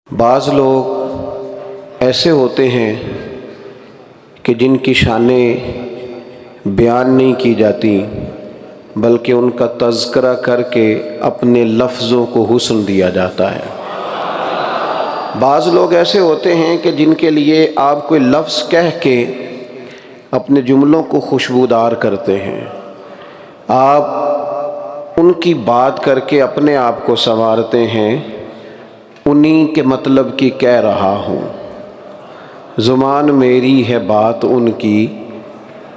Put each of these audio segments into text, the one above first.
بعض لوگ ایسے ہوتے ہیں کہ جن کی شانیں بیان نہیں کی جاتی بلکہ ان کا تذکرہ کر کے اپنے لفظوں کو حسن دیا جاتا ہے۔ بعض لوگ ایسے ہوتے ہیں کہ جن کے لیے آپ کوئی لفظ کہہ کے اپنے جملوں کو خوشبودار کرتے ہیں، آپ ان کی بات کر کے اپنے آپ کو سنوارتے ہیں، انہی کے مطلب کی کہہ رہا ہوں، زبان میری ہے بات ان کی،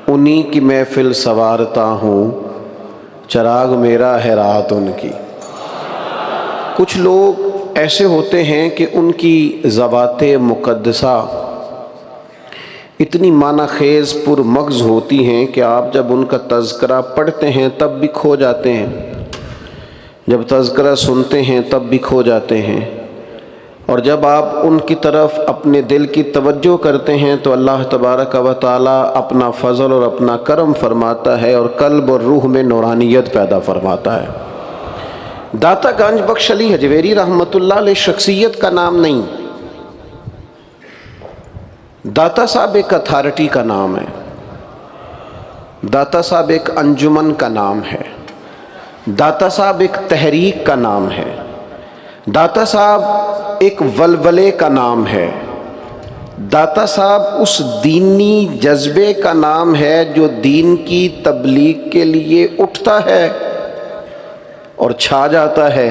انہی کی محفل سنوارتا ہوں، چراغ میرا ہے رات ان کی۔ کچھ لوگ ایسے ہوتے ہیں کہ ان کی ذوات مقدسہ اتنی معنی خیز پر مغز ہوتی ہیں کہ آپ جب ان کا تذکرہ پڑھتے ہیں تب بھی کھو جاتے ہیں، جب تذکرہ سنتے ہیں تب بھی کھو جاتے ہیں، اور جب آپ ان کی طرف اپنے دل کی توجہ کرتے ہیں تو اللہ تبارک و تعالی اپنا فضل اور اپنا کرم فرماتا ہے اور قلب اور روح میں نورانیت پیدا فرماتا ہے۔ داتا گنج بخش علی حجویری رحمۃ اللہ علیہ شخصیت کا نام نہیں، داتا صاحب ایک اتھارٹی کا نام ہے، داتا صاحب ایک انجمن کا نام ہے، داتا صاحب ایک تحریک کا نام ہے، داتا صاحب ایک ولولے کا نام ہے، داتا صاحب اس دینی جذبے کا نام ہے جو دین کی تبلیغ کے لیے اٹھتا ہے اور چھا جاتا ہے،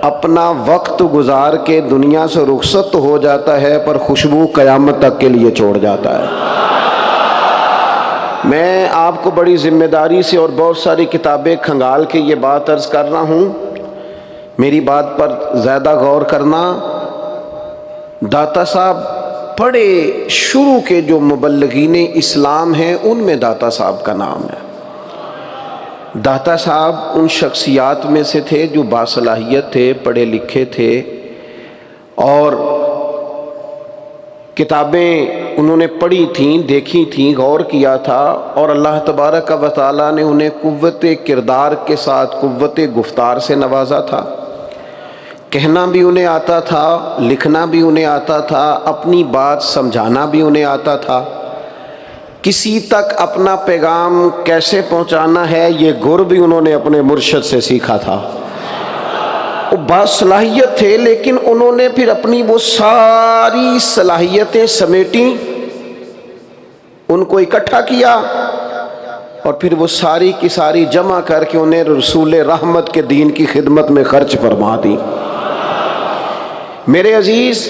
اپنا وقت گزار کے دنیا سے رخصت ہو جاتا ہے پر خوشبو قیامت تک کے لیے چھوڑ جاتا ہے۔ میں آپ کو بڑی ذمہ داری سے اور بہت ساری کتابیں کھنگال کے یہ بات عرض کر رہا ہوں، میری بات پر زیادہ غور کرنا۔ داتا صاحب بڑے شروع کے جو مبلغین اسلام ہیں ان میں داتا صاحب کا نام ہے۔ داتا صاحب ان شخصیات میں سے تھے جو باصلاحیت تھے، پڑھے لکھے تھے، اور کتابیں انہوں نے پڑھی تھیں، دیکھی تھیں، غور کیا تھا، اور اللہ تبارک و تعالیٰ نے انہیں قوت کردار کے ساتھ قوت گفتار سے نوازا تھا۔ کہنا بھی انہیں آتا تھا، لکھنا بھی انہیں آتا تھا، اپنی بات سمجھانا بھی انہیں آتا تھا، کسی تک اپنا پیغام کیسے پہنچانا ہے یہ گر بھی انہوں نے اپنے مرشد سے سیکھا تھا۔ وہ باصلاحیت تھے لیکن انہوں نے پھر اپنی وہ ساری صلاحیتیں سمیٹیں، ان کو اکٹھا کیا اور پھر وہ ساری کی ساری جمع کر کے انہیں رسول رحمت کے دین کی خدمت میں خرچ فرما دی۔ میرے عزیز،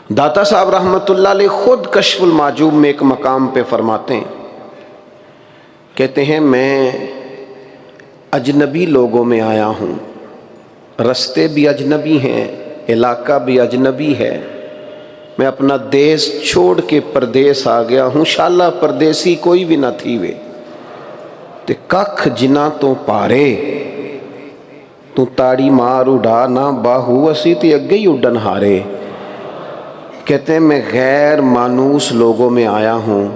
داتا صاحب رحمۃ اللہ علیہ خود کشف المعجوب میں ایک مقام پہ فرماتے ہیں، کہتے ہیں میں اجنبی لوگوں میں آیا ہوں، رستے بھی اجنبی ہیں، علاقہ بھی اجنبی ہے، میں اپنا دیس چھوڑ کے پردیس آ گیا ہوں، شالا پردیسی کوئی بھی نہ تھی وے تے ککھ جنا تو پارے تو تاڑی مار اڈا نہ باہو اسی تے اگے ہی اڈن ہارے۔ کہتے ہیں میں غیر مانوس لوگوں میں آیا ہوں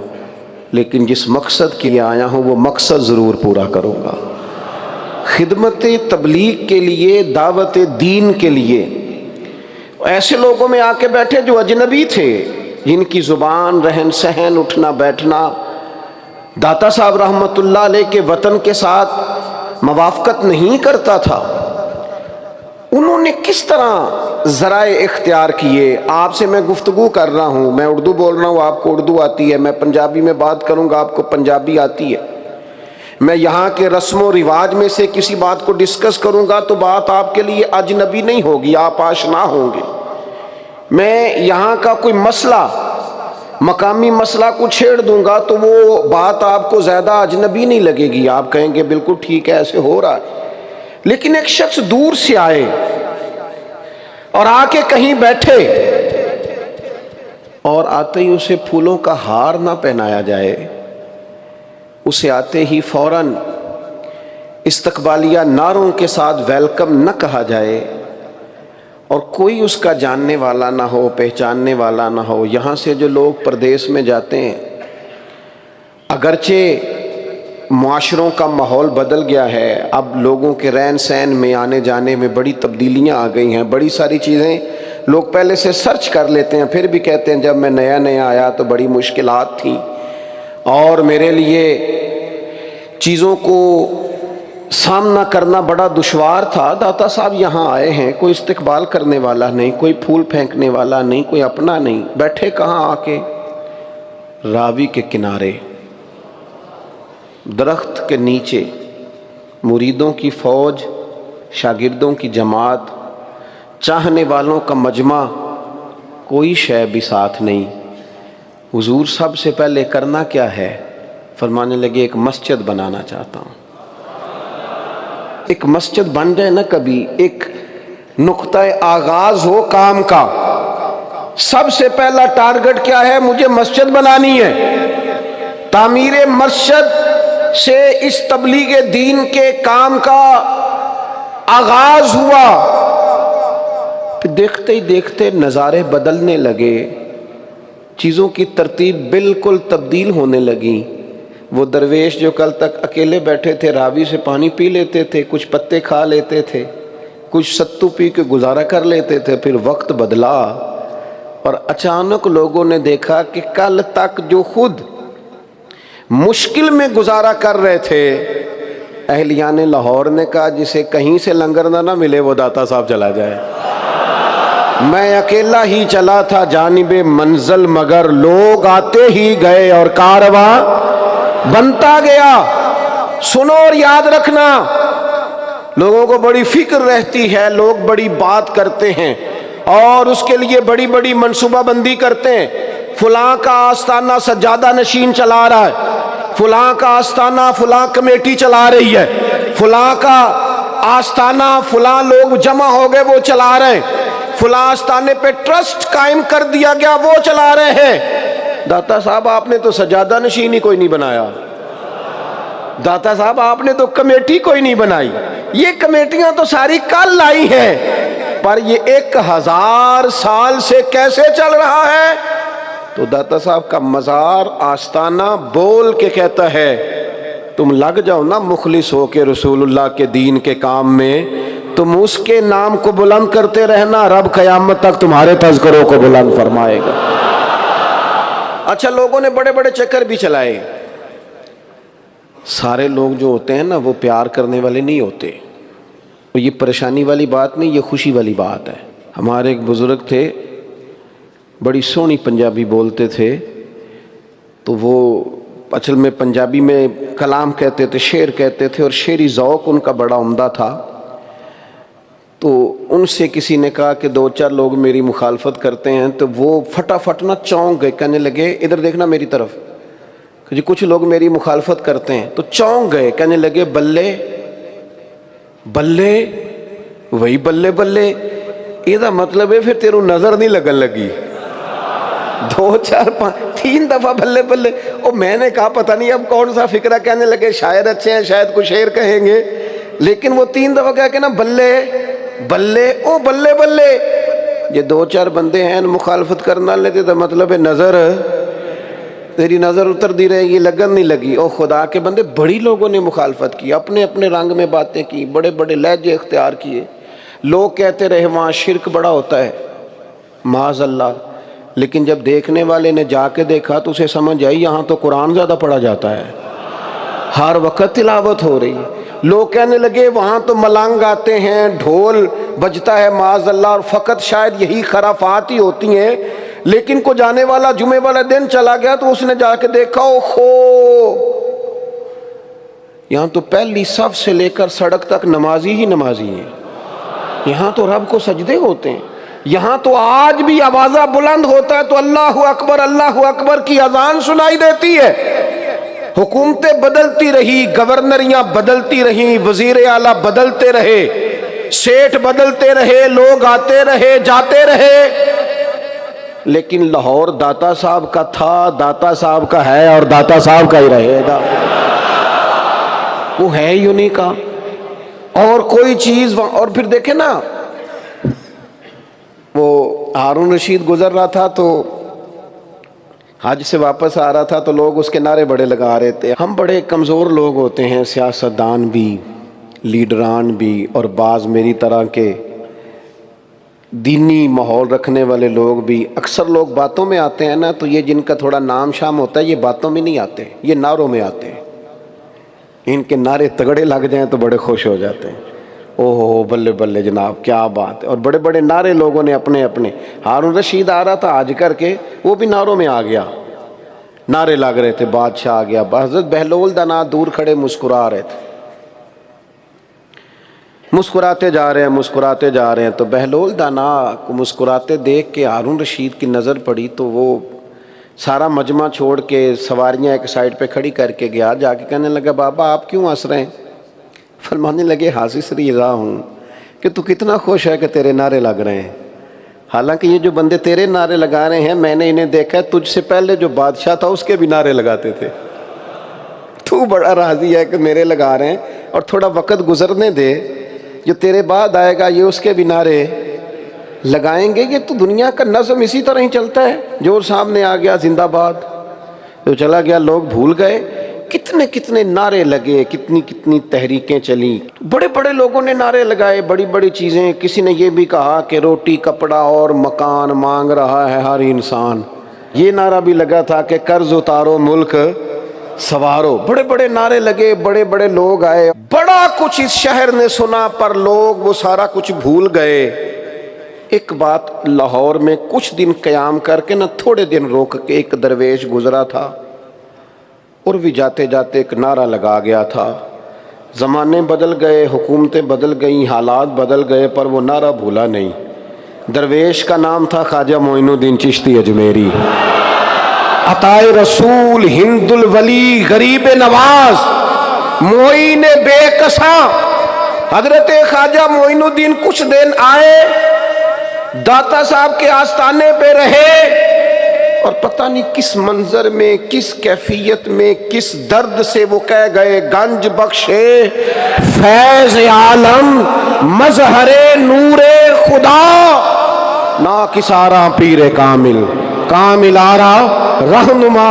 لیکن جس مقصد کے لیے آیا ہوں وہ مقصد ضرور پورا کروں گا، خدمت تبلیغ کے لیے، دعوت دین کے لیے۔ ایسے لوگوں میں آ کے بیٹھے جو اجنبی تھے، جن کی زبان، رہن سہن، اٹھنا بیٹھنا داتا صاحب رحمۃ اللہ علیہ کے وطن کے ساتھ موافقت نہیں کرتا تھا۔ انہوں نے کس طرح ذرائع اختیار کیے؟ آپ سے میں گفتگو کر رہا ہوں، میں اردو بول رہا ہوں، آپ کو اردو آتی ہے، میں پنجابی میں بات کروں گا، آپ کو پنجابی آتی ہے، میں یہاں کے رسم و رواج میں سے کسی بات کو ڈسکس کروں گا تو بات آپ کے لیے اجنبی نہیں ہوگی، آپ آشنا ہوں گے۔ میں یہاں کا کوئی مسئلہ، مقامی مسئلہ کو چھیڑ دوں گا تو وہ بات آپ کو زیادہ اجنبی نہیں لگے گی، آپ کہیں گے بالکل ٹھیک ہے، ایسے ہو رہا ہے۔ لیکن ایک شخص دور سے آئے اور آ کے کہیں بیٹھے اور آتے ہی اسے پھولوں کا ہار نہ پہنایا جائے، اسے آتے ہی فوراً استقبالیہ نعروں کے ساتھ ویلکم نہ کہا جائے، اور کوئی اس کا جاننے والا نہ ہو، پہچاننے والا نہ ہو۔ یہاں سے جو لوگ پردیس میں جاتے ہیں، اگرچہ معاشروں کا ماحول بدل گیا ہے، اب لوگوں کے رہن سہن میں آنے جانے میں بڑی تبدیلیاں آ گئی ہیں، بڑی ساری چیزیں لوگ پہلے سے سرچ کر لیتے ہیں، پھر بھی کہتے ہیں جب میں نیا نیا آیا تو بڑی مشکلات تھیں اور میرے لیے چیزوں کو سامنا کرنا بڑا دشوار تھا۔ داتا صاحب یہاں آئے ہیں، کوئی استقبال کرنے والا نہیں، کوئی پھول پھینکنے والا نہیں، کوئی اپنا نہیں، بیٹھے کہاں آ کے؟ راوی کے کنارے، درخت کے نیچے، مریدوں کی فوج، شاگردوں کی جماعت، چاہنے والوں کا مجمع، کوئی شے بھی ساتھ نہیں۔ حضور سب سے پہلے کرنا کیا ہے؟ فرمانے لگے ایک مسجد بنانا چاہتا ہوں۔ ایک مسجد بن جائے نا، کبھی ایک نقطہ آغاز ہو کام کا، سب سے پہلا ٹارگٹ کیا ہے؟ مجھے مسجد بنانی ہے۔ تعمیر مسجد سے اس تبلیغ دین کے کام کا آغاز ہوا، پھر دیکھتے ہی دیکھتے نظارے بدلنے لگے، چیزوں کی ترتیب بالکل تبدیل ہونے لگی۔ وہ درویش جو کل تک اکیلے بیٹھے تھے، راوی سے پانی پی لیتے تھے، کچھ پتے کھا لیتے تھے، کچھ ستو پی کے گزارا کر لیتے تھے، پھر وقت بدلا اور اچانک لوگوں نے دیکھا کہ کل تک جو خود مشکل میں گزارا کر رہے تھے، اہلیان لاہور نے کہا جسے کہیں سے لنگر نہ ملے وہ داتا صاحب چلا جائے۔ میں اکیلا ہی چلا تھا جانب منزل، مگر لوگ آتے ہی گئے اور کارواں بنتا گیا۔ سنو اور یاد رکھنا، لوگوں کو بڑی فکر رہتی ہے، لوگ بڑی بات کرتے ہیں اور اس کے لیے بڑی بڑی منصوبہ بندی کرتے ہیں۔ فلاں کا آستانہ سجادہ نشین چلا رہا ہے، فلاں کا آستانہ فلاں کمیٹی چلا رہی ہے، فلاں کا آستانہ فلاں لوگ جمع ہو گئے وہ چلا رہے ہیں، فلاں آستانے پہ ٹرسٹ قائم کر دیا گیا وہ چلا رہے ہیں۔ داتا صاحب آپ نے تو سجادہ نشین ہی کوئی نہیں بنایا، داتا صاحب آپ نے تو کمیٹی کوئی نہیں بنائی، یہ کمیٹیاں تو ساری کل لائی ہیں، پر یہ 1000 سال سے کیسے چل رہا ہے؟ تو داتا صاحب کا مزار آستانہ بول کے کہتا ہے تم لگ جاؤ نا مخلص ہو کے رسول اللہ کے دین کے کام میں، تم اس کے نام کو بلند کرتے رہنا، رب قیامت تک تمہارے تذکروں کو بلند فرمائے گا۔ اچھا، لوگوں نے بڑے بڑے چکر بھی چلائے، سارے لوگ جو ہوتے ہیں نا وہ پیار کرنے والے نہیں ہوتے، یہ پریشانی والی بات نہیں، یہ خوشی والی بات ہے۔ ہمارے ایک بزرگ تھے، بڑی سونی پنجابی بولتے تھے، تو وہ اصل میں پنجابی میں کلام کہتے تھے، شعر کہتے تھے، اور شعری ذوق ان کا بڑا عمدہ تھا۔ تو ان سے کسی نے کہا کہ 2-4 لوگ میری مخالفت کرتے ہیں، تو وہ فٹافٹ نہ چونک گئے، کہنے لگے ادھر دیکھنا میری طرف، کہ جی کچھ لوگ میری مخالفت کرتے ہیں، تو چونک گئے، کہنے لگے بلے بلے، وہی بلے بلے، یہ مطلب ہے پھر تیرو نظر نہیں لگن لگی۔ 2 4 5 3 دفعہ بلے بلے، اور میں نے کہا پتہ نہیں اب کون سا فکرہ، کہنے لگے شاعر اچھے ہیں، شاید کچھ شعر کہیں گے، لیکن وہ 3 دفعہ کہہ کے نا بلے بلے، او بلے بلے، یہ 2-4 بندے ہیں مخالفت کرنا لیتے تو مطلب ہے نظر، تیری نظر اتر دی رہے گی، لگن نہیں لگی۔ او خدا کے بندے، بڑی لوگوں نے مخالفت کی، اپنے اپنے رنگ میں باتیں کی، بڑے بڑے لہجے اختیار کیے، لوگ کہتے رہے وہاں شرک بڑا ہوتا ہے، معاذ اللہ، لیکن جب دیکھنے والے نے جا کے دیکھا تو اسے سمجھ آئی یہاں تو قرآن زیادہ پڑھا جاتا ہے، ہر وقت تلاوت ہو رہی ہے۔ لوگ کہنے لگے وہاں تو ملنگ آتے ہیں، ڈھول بجتا ہے، معاذ اللہ، اور فقط شاید یہی خرافات ہی ہوتی ہیں، لیکن کو جانے والا جمعے والا دن چلا گیا تو اس نے جا کے دیکھا اوہو، یہاں تو پہلی صف سے لے کر سڑک تک نمازی ہی نمازی ہیں، یہاں تو رب کو سجدے ہوتے ہیں، یہاں تو آج بھی آوازہ بلند ہوتا ہے تو اللہ اکبر کی اذان سنائی دیتی ہے۔ حکومتیں بدلتی رہی، گورنریاں بدلتی رہیں، وزیر اعلیٰ بدلتے رہے، سیٹ بدلتے رہے، لوگ آتے رہے جاتے رہے، لیکن لاہور داتا صاحب کا تھا، داتا صاحب کا ہے اور داتا صاحب کا ہی رہے گا، وہ ہے ہی انہیں کا، اور کوئی چیز۔ اور پھر دیکھیں نا، وہ ہارون رشید گزر رہا تھا تو حج سے واپس آ رہا تھا تو لوگ اس کے نعرے بڑے لگا رہے تھے. ہم بڑے کمزور لوگ ہوتے ہیں، سیاستدان بھی، لیڈران بھی، اور بعض میری طرح کے دینی ماحول رکھنے والے لوگ بھی. اکثر لوگ باتوں میں آتے ہیں نا، تو یہ جن کا تھوڑا نام شام ہوتا ہے یہ باتوں میں نہیں آتے، یہ نعروں میں آتے ہیں. ان کے نعرے تگڑے لگ جائیں تو بڑے خوش ہو جاتے ہیں. او ہو بلے بلے جناب کیا بات ہے. اور بڑے بڑے نعرے لوگوں نے اپنے اپنے. ہارون رشید آ رہا تھا حج کر کے، وہ بھی نعروں میں آ گیا، نعرے لگ رہے تھے، بادشاہ آ گیا. حضرت بہلول دانا دور کھڑے مسکرا رہے تھے، مسکراتے جا رہے ہیں مسکراتے جا رہے ہیں. تو بہلول دانا کو مسکراتے دیکھ کے ہارون رشید کی نظر پڑی تو وہ سارا مجمع چھوڑ کے سواریاں ایک سائڈ پہ کھڑی کر کے گیا. جا کے کہنے لگا بابا آپ کیوں ہنس رہے ہیں؟ فرمانے لگے حاصل رضا ہوں کہ تو کتنا خوش ہے کہ تیرے نعرے لگ رہے ہیں. حالانکہ یہ جو بندے تیرے نعرے لگا رہے ہیں میں نے انہیں دیکھا ہے، تجھ سے پہلے جو بادشاہ تھا اس کے بھی نعرے لگاتے تھے. تو بڑا راضی ہے کہ میرے لگا رہے ہیں، اور تھوڑا وقت گزرنے دے، جو تیرے بعد آئے گا یہ اس کے بھی نعرے لگائیں گے. یہ تو دنیا کا نظم اسی طرح ہی چلتا ہے. جو سامنے آ گیا زندہ باد، جو چلا گیا لوگ بھول گئے. کتنے کتنے نعرے لگے، کتنی کتنی تحریکیں چلی، بڑے بڑے لوگوں نے نعرے لگائے، بڑی بڑی چیزیں. کسی نے یہ بھی کہا کہ روٹی کپڑا اور مکان مانگ رہا ہے ہر انسان. یہ نعرہ بھی لگا تھا کہ قرض اتارو ملک سوارو. بڑے بڑے نعرے لگے، بڑے بڑے لوگ آئے. بڑا کچھ اس شہر نے سنا پر لوگ وہ سارا کچھ بھول گئے. ایک بات، لاہور میں کچھ دن قیام کر کے نہ تھوڑے دن روک کے ایک درویش گزرا تھا، اور بھی جاتے جاتے ایک نعرہ لگا گیا تھا. زمانے بدل گئے، حکومتیں بدل گئیں، حالات بدل گئے، پر وہ نعرہ بھولا نہیں. درویش کا نام تھا خواجہ معین الدین چشتی اجمیری. عطائے رسول، ہند الولی، غریب نواز، معین بے کساں. حضرت خواجہ معین الدین کچھ دن آئے، داتا صاحب کے آستانے پہ رہے، اور پتہ نہیں کس منظر میں، کس کیفیت میں، کس درد سے وہ کہہ گئے گنج بخشے فیض عالم مظہر نور خدا نا کسارا پیر کامل کامل آرا رہنما.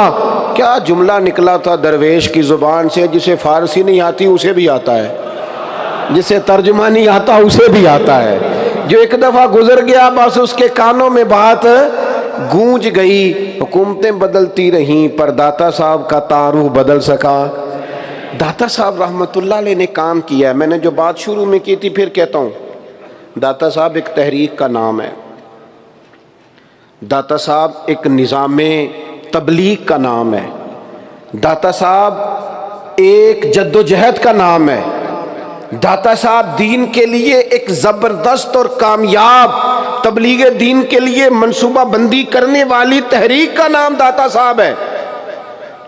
کیا جملہ نکلا تھا درویش کی زبان سے. جسے فارسی نہیں آتی اسے بھی آتا ہے، جسے ترجمہ نہیں آتا اسے بھی آتا ہے. جو ایک دفعہ گزر گیا بس اس کے کانوں میں بات گونج گئی. حکومتیں بدلتی رہیں پر داتا صاحب کا تعارف بدل سکا. داتا صاحب رحمت اللہ علیہ نے کام کیا ہے. میں نے جو بات شروع میں کی تھی پھر کہتا ہوں، داتا صاحب ایک تحریک کا نام ہے، داتا صاحب ایک نظام تبلیغ کا نام ہے، داتا صاحب ایک جد و جہد کا نام ہے. داتا صاحب دین کے لیے ایک زبردست اور کامیاب تبلیغ دین کے لیے منصوبہ بندی کرنے والی تحریک کا نام داتا صاحب ہے.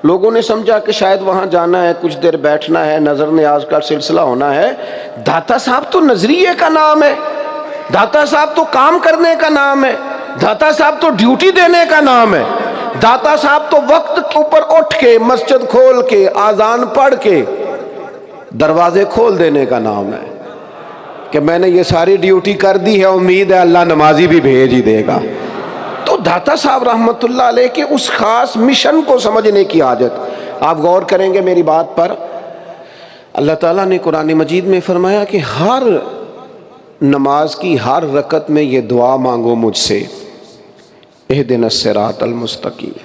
لوگوں نے سمجھا کہ شاید وہاں جانا ہے، کچھ دیر بیٹھنا ہے، نظر نیاز کا سلسلہ ہونا ہے. داتا صاحب تو نظریے کا نام ہے، داتا صاحب تو کام کرنے کا نام ہے، داتا صاحب تو ڈیوٹی دینے کا نام ہے. داتا صاحب تو وقت کے اوپر اٹھ کے مسجد کھول کے آذان پڑھ کے دروازے کھول دینے کا نام ہے کہ میں نے یہ ساری ڈیوٹی کر دی ہے، امید ہے اللہ نمازی بھی بھیج ہی دے گا. تو داتا صاحب رحمت اللہ علیہ کے اس خاص مشن کو سمجھنے کی حاجت. آپ غور کریں گے میری بات پر، اللہ تعالیٰ نے قرآن مجید میں فرمایا کہ ہر نماز کی ہر رکعت میں یہ دعا مانگو مجھ سے، اہدنا الصراط المستقیم،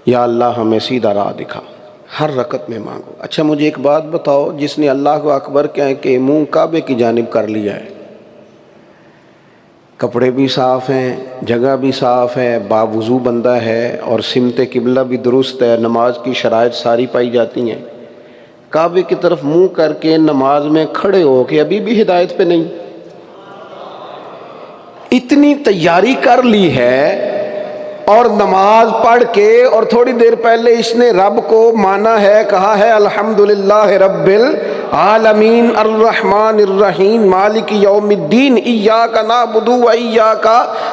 یا اللہ ہمیں سیدھا راہ دکھا. ہر رکعت میں مانگو. اچھا مجھے ایک بات بتاؤ، جس نے اللہ کو اکبر کہہ کے منہ کعبے کی جانب کر لیا ہے، کپڑے بھی صاف ہیں، جگہ بھی صاف ہے، باوضو بندہ ہے، اور سمت قبلہ بھی درست ہے، نماز کی شرائط ساری پائی جاتی ہیں، کعبے کی طرف منہ کر کے نماز میں کھڑے ہو کے ابھی بھی ہدایت پہ نہیں. اتنی تیاری کر لی ہے اور نماز پڑھ کے، اور تھوڑی دیر پہلے اس نے رب کو مانا ہے، کہا ہے الحمدللہ رب العالمین الرحمن الرحیم مالک یوم الدین ایاک نعبد و ایاک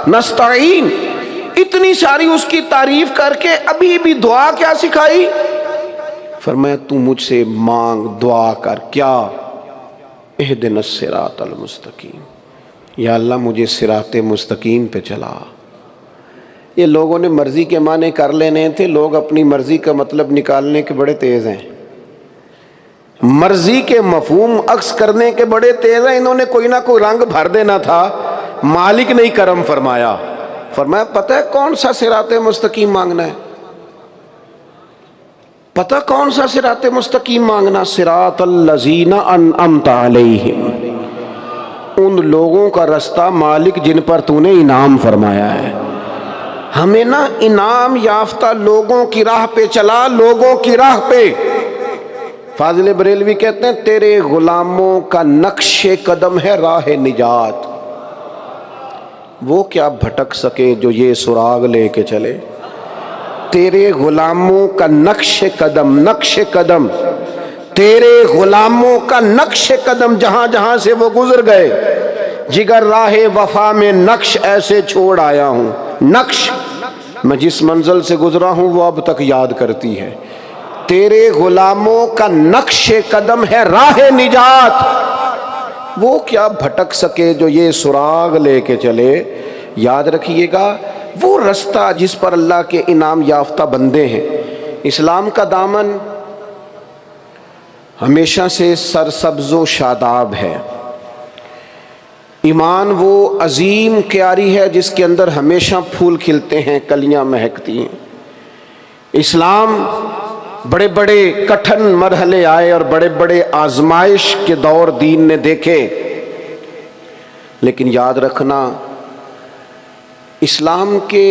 نستعین. اتنی ساری اس کی تعریف کر کے ابھی بھی دعا کیا سکھائی؟ فرمایا تو مجھ سے مانگ، دعا کر. کیا؟ اہدنا الصراط المستقیم، یا اللہ مجھے صراط مستقیم پہ چلا. یہ لوگوں نے مرضی کے معنی کر لینے تھے، لوگ اپنی مرضی کا مطلب نکالنے کے بڑے تیز ہیں، مرضی کے مفہوم عکس کرنے کے بڑے تیز ہیں۔ انہوں نے کوئی نہ کوئی رنگ بھر دینا تھا، مالک نے کرم فرمایا، فرمایا پتہ ہے کون سا صراط مستقیم مانگنا ہے؟ پتہ کون سا صراط مستقیم مانگنا؟ صراط الذین انعمت علیہم، ان لوگوں کا رستہ مالک جن پر تو نے انعام فرمایا ہے۔ ہمیں نا انعام یافتہ لوگوں کی راہ پہ چلا، لوگوں کی راہ پہ۔ فاضل بریلوی کہتے ہیں تیرے غلاموں کا نقش قدم ہے راہ نجات، وہ کیا بھٹک سکے جو یہ سراغ لے کے چلے۔ تیرے غلاموں کا نقش قدم، نقش قدم، تیرے غلاموں کا نقش قدم، جہاں جہاں سے وہ گزر گئے، جگر راہ وفا میں نقش ایسے چھوڑ آیا ہوں۔ نقش، میں جس منزل سے گزرا ہوں وہ اب تک یاد کرتی ہے۔ تیرے غلاموں کا نقش قدم ہے راہ نجات، وہ کیا بھٹک سکے جو یہ سراغ لے کے چلے۔ یاد رکھیے گا وہ رستہ جس پر اللہ کے انعام یافتہ بندے ہیں۔ اسلام کا دامن ہمیشہ سے سرسبز و شاداب ہے۔ ایمان وہ عظیم کیاری ہے جس کے اندر ہمیشہ پھول کھلتے ہیں، کلیاں مہکتی ہیں۔ اسلام بڑے بڑے کٹھن مرحلے آئے اور بڑے بڑے آزمائش کے دور دین نے دیکھے، لیکن یاد رکھنا اسلام کے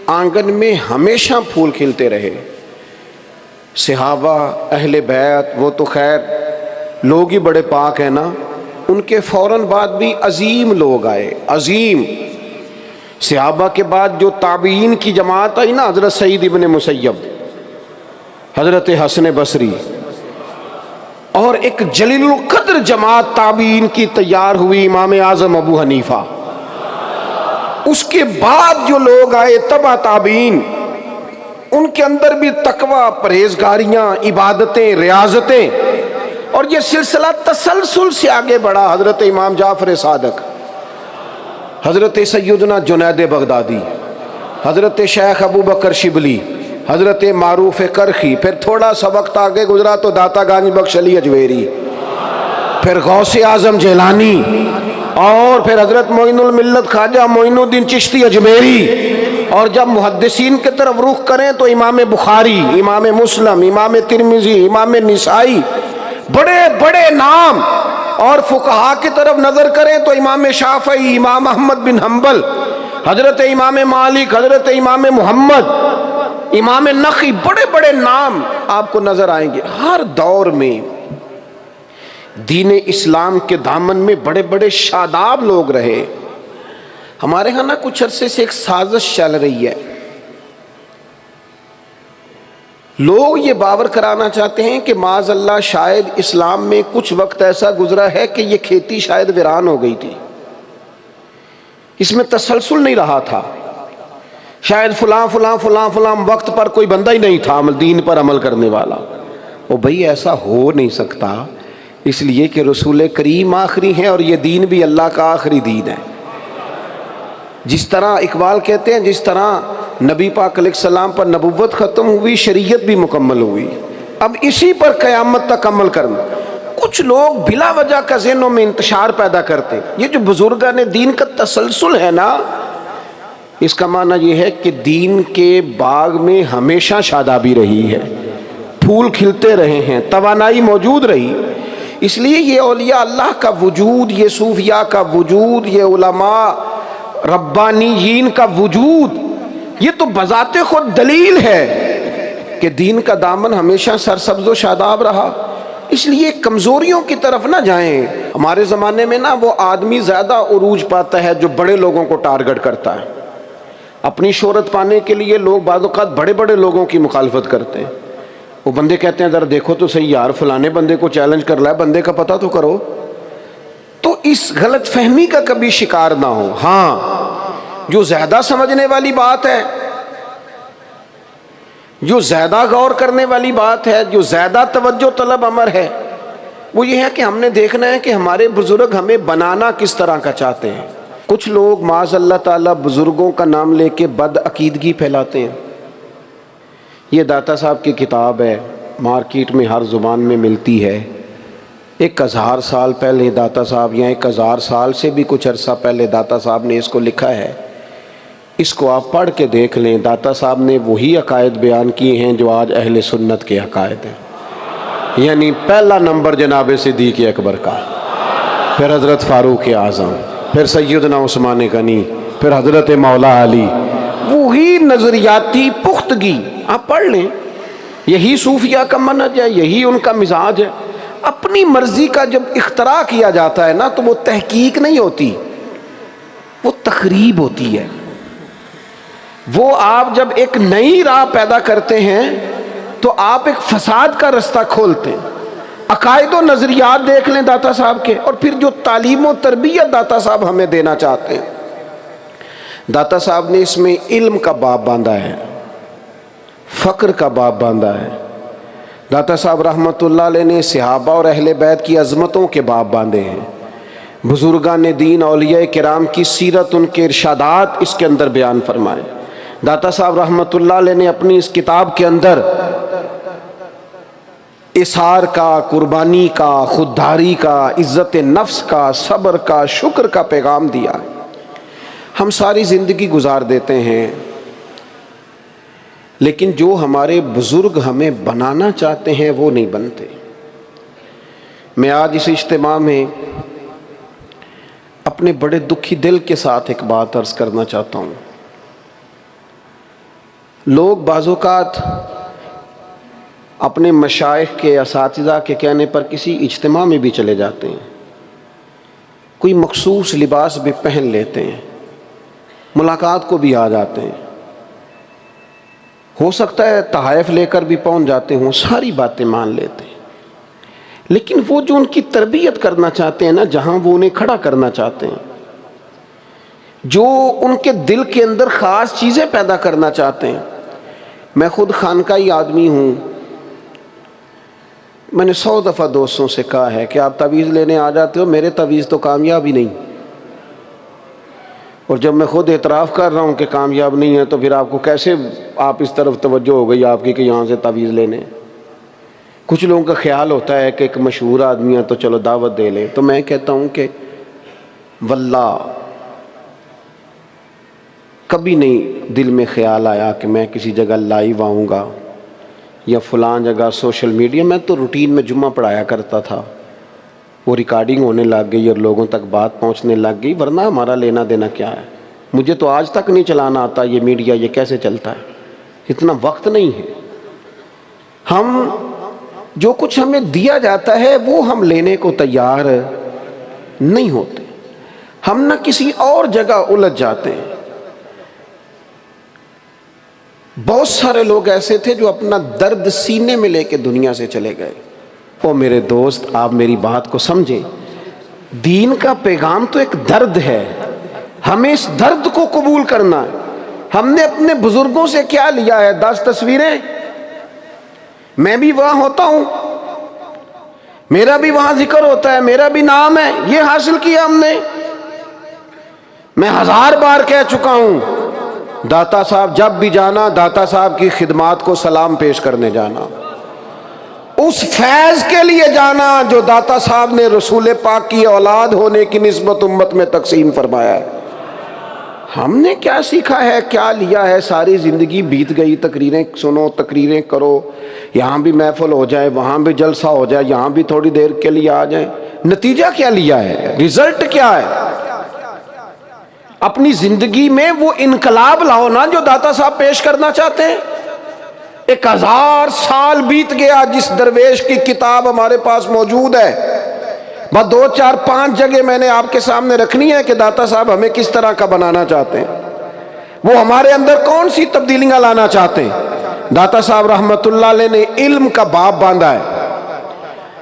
آنگن میں ہمیشہ پھول کھلتے رہے۔ صحابہ، اہل بیت، وہ تو خیر لوگ ہی بڑے پاک ہیں نا، ان کے فوراً بعد بھی عظیم لوگ آئے، عظیم۔ صحابہ کے بعد جو تابعین کی جماعت آئی نا، حضرت سعید ابن مسیب، حضرت حسن بصری، اور ایک جلیل القدر جماعت تابعین کی تیار ہوئی، امام اعظم ابو حنیفہ۔ اس کے بعد جو لوگ آئے تبع تابعین، ان کے اندر بھی تقویٰ، پرہیزگاریاں، عبادتیں، ریاضتیں، اور یہ سلسلہ تسلسل سے آگے بڑھا۔ حضرت امام جعفر صادق، حضرت سیدنا جنید بغدادی، حضرت شیخ ابو بکر شبلی، حضرت معروف کرخی، پھر تھوڑا سا وقت آگے گزرا تو داتا گانج بخش علی اجویری، پھر غوث اعظم جیلانی، اور پھر حضرت معین الملت خواجہ معین الدین چشتی اجمیری۔ اور جب محدثین کی طرف رخ کریں تو امام بخاری، امام مسلم، امام ترمذی، امام نسائی، بڑے بڑے نام۔ اور فقہا کی طرف نظر کریں تو امام شافعی، امام احمد بن حنبل، حضرت امام مالک، حضرت امام محمد، امام نخعی، بڑے بڑے نام آپ کو نظر آئیں گے۔ ہر دور میں دین اسلام کے دامن میں بڑے بڑے شاداب لوگ رہے۔ ہمارے ہاں نا کچھ عرصے سے ایک سازش چل رہی ہے، لوگ یہ باور کرانا چاہتے ہیں کہ معاذ اللہ شاید اسلام میں کچھ وقت ایسا گزرا ہے کہ یہ کھیتی شاید ویران ہو گئی تھی، اس میں تسلسل نہیں رہا تھا، شاید فلاں فلاں فلاں فلاں وقت پر کوئی بندہ ہی نہیں تھا دین پر عمل کرنے والا۔ او بھئی ایسا ہو نہیں سکتا، اس لیے کہ رسول کریم آخری ہیں اور یہ دین بھی اللہ کا آخری دین ہے۔ جس طرح اقبال کہتے ہیں جس طرح نبی پاک علیہ السلام پر نبوت ختم ہوئی، شریعت بھی مکمل ہوئی، اب اسی پر قیامت تک عمل کرنا۔ کچھ لوگ بلا وجہ کا ذہنوں میں انتشار پیدا کرتے، یہ جو بزرگان دین کا تسلسل ہے نا، اس کا معنی یہ ہے کہ دین کے باغ میں ہمیشہ شادابی رہی ہے، پھول کھلتے رہے ہیں، توانائی موجود رہی۔ اس لیے یہ اولیاء اللہ کا وجود، یہ صوفیاء کا وجود، یہ علماء ربانیین کا وجود، یہ تو بذات خود دلیل ہے کہ دین کا دامن ہمیشہ سرسبز و شاداب رہا۔ اس لیے کمزوریوں کی طرف نہ جائیں۔ ہمارے زمانے میں نا وہ آدمی زیادہ عروج پاتا ہے جو بڑے لوگوں کو ٹارگٹ کرتا ہے۔ اپنی شہرت پانے کے لیے لوگ بعض اوقات بڑے بڑے لوگوں کی مخالفت کرتے ہیں۔ وہ بندے کہتے ہیں ذرا دیکھو تو صحیح یار، فلانے بندے کو چیلنج کر رہا ہے، بندے کا پتہ تو کرو۔ تو اس غلط فہمی کا کبھی شکار نہ ہو۔ ہاں جو زیادہ سمجھنے والی بات ہے، جو زیادہ غور کرنے والی بات ہے، جو زیادہ توجہ طلب امر ہے، وہ یہ ہے کہ ہم نے دیکھنا ہے کہ ہمارے بزرگ ہمیں بنانا کس طرح کا چاہتے ہیں۔ کچھ لوگ معاذ اللہ تعالیٰ بزرگوں کا نام لے کے بد عقیدگی پھیلاتے ہیں. یہ داتا صاحب کی کتاب ہے، مارکیٹ میں ہر زبان میں ملتی ہے. 1000 سال پہلے داتا صاحب، یا 1000 سال سے بھی کچھ عرصہ پہلے داتا صاحب نے اس کو لکھا ہے. اس کو آپ پڑھ کے دیکھ لیں. داتا صاحب نے وہی عقائد بیان کیے ہیں جو آج اہل سنت کے عقائد ہیں. یعنی پہلا نمبر جناب صدیق اکبر کا، پھر حضرت فاروق اعظم، پھر سیدنا عثمان غنی، پھر حضرت مولا علی. وہی نظریاتی پختگی آپ پڑھ لیں. یہی صوفیہ کا منہج ہے، یہی ان کا مزاج ہے. اپنی مرضی کا جب اختراع کیا جاتا ہے نا تو وہ تحقیق نہیں ہوتی، وہ تخریب ہوتی ہے. وہ آپ جب ایک نئی راہ پیدا کرتے ہیں تو آپ ایک فساد کا رستہ کھولتے ہیں. عقائد و نظریات دیکھ لیں داتا صاحب کے، اور پھر جو تعلیم و تربیت داتا صاحب ہمیں دینا چاہتے ہیں. داتا صاحب نے اس میں علم کا باب باندھا ہے، فقر کا باب باندھا ہے. داتا صاحب رحمۃ اللہ علیہ نے صحابہ اور اہل بیت کی عظمتوں کے باب باندھے ہیں. بزرگان دین اولیاء کرام کی سیرت، ان کے ارشادات اس کے اندر بیان فرمائے. داتا صاحب رحمۃ اللہ علیہ نے اپنی اس کتاب کے اندر اثار کا، قربانی کا، خودداری کا، عزت نفس کا، صبر کا، شکر کا پیغام دیا. ہم ساری زندگی گزار دیتے ہیں، لیکن جو ہمارے بزرگ ہمیں بنانا چاہتے ہیں وہ نہیں بنتے. میں آج اس اجتماع میں اپنے بڑے دکھی دل کے ساتھ ایک بات عرض کرنا چاہتا ہوں. لوگ بعض اوقات اپنے مشائخ کے، اساتذہ کے کہنے پر کسی اجتماع میں بھی چلے جاتے ہیں، کوئی مخصوص لباس بھی پہن لیتے ہیں، ملاقات کو بھی آ جاتے ہیں، ہو سکتا ہے تحائف لے کر بھی پہنچ جاتے ہوں، ساری باتیں مان لیتے ہیں. لیکن وہ جو ان کی تربیت کرنا چاہتے ہیں نا، جہاں وہ انہیں کھڑا کرنا چاہتے ہیں، جو ان کے دل کے اندر خاص چیزیں پیدا کرنا چاہتے ہیں. میں خود خانقاہی آدمی ہوں. میں نے 100 دفعہ دوستوں سے کہا ہے کہ آپ تعویذ لینے آ جاتے ہو، میرے تعویذ تو کامیاب ہی نہیں. اور جب میں خود اعتراف کر رہا ہوں کہ کامیاب نہیں ہے تو پھر آپ کو کیسے، آپ اس طرف توجہ ہو گئی آپ کی کہ یہاں سے تعویذ لینے. کچھ لوگوں کا خیال ہوتا ہے کہ ایک مشہور آدمی ہے تو چلو دعوت دے لیں. تو میں کہتا ہوں کہ واللہ کبھی نہیں دل میں خیال آیا کہ میں کسی جگہ لائیو آؤں گا یا فلان جگہ سوشل میڈیا. میں تو روٹین میں جمعہ پڑھایا کرتا تھا، وہ ریکارڈنگ ہونے لگ گئی اور لوگوں تک بات پہنچنے لگ گئی، ورنہ ہمارا لینا دینا کیا ہے. مجھے تو آج تک نہیں چلانا آتا یہ میڈیا، یہ کیسے چلتا ہے، اتنا وقت نہیں ہے. ہم جو کچھ ہمیں دیا جاتا ہے وہ ہم لینے کو تیار نہیں ہوتے. ہم نہ کسی اور جگہ الجھ جاتے ہیں. بہت سارے لوگ ایسے تھے جو اپنا درد سینے میں لے کے دنیا سے چلے گئے. او میرے دوست، آپ میری بات کو سمجھیں. دین کا پیغام تو ایک درد ہے، ہمیں اس درد کو قبول کرنا ہے. ہم نے اپنے بزرگوں سے کیا لیا ہے؟ 10 تصویریں. میں بھی وہاں ہوتا ہوں، میرا بھی وہاں ذکر ہوتا ہے، میرا بھی نام ہے، یہ حاصل کیا ہم نے. میں 1000 بار کہہ چکا ہوں، داتا صاحب جب بھی جانا، داتا صاحب کی خدمات کو سلام پیش کرنے جانا، اس فیض کے لیے جانا جو داتا صاحب نے رسول پاک کی اولاد ہونے کی نسبت امت میں تقسیم فرمایا ہے. ہم نے کیا سیکھا ہے، کیا لیا ہے؟ ساری زندگی بیت گئی، تقریریں سنو، تقریریں کرو، یہاں بھی محفل ہو جائے، وہاں بھی جلسہ ہو جائے، یہاں بھی تھوڑی دیر کے لیے آ جائیں. نتیجہ کیا لیا ہے؟ رزلٹ کیا ہے؟ اپنی زندگی میں وہ انقلاب لاؤ نا جو داتا صاحب پیش کرنا چاہتے ہیں. 1000 سال بیت گیا، جس درویش کی کتاب ہمارے پاس موجود ہے، بس 2 4 5 جگہ میں نے آپ کے سامنے رکھنی ہے کہ داتا صاحب ہمیں کس طرح کا بنانا چاہتے ہیں، وہ ہمارے اندر کون سی تبدیلیاں لانا چاہتے ہیں. داتا صاحب رحمت اللہ علیہ نے علم کا باب باندھا ہے،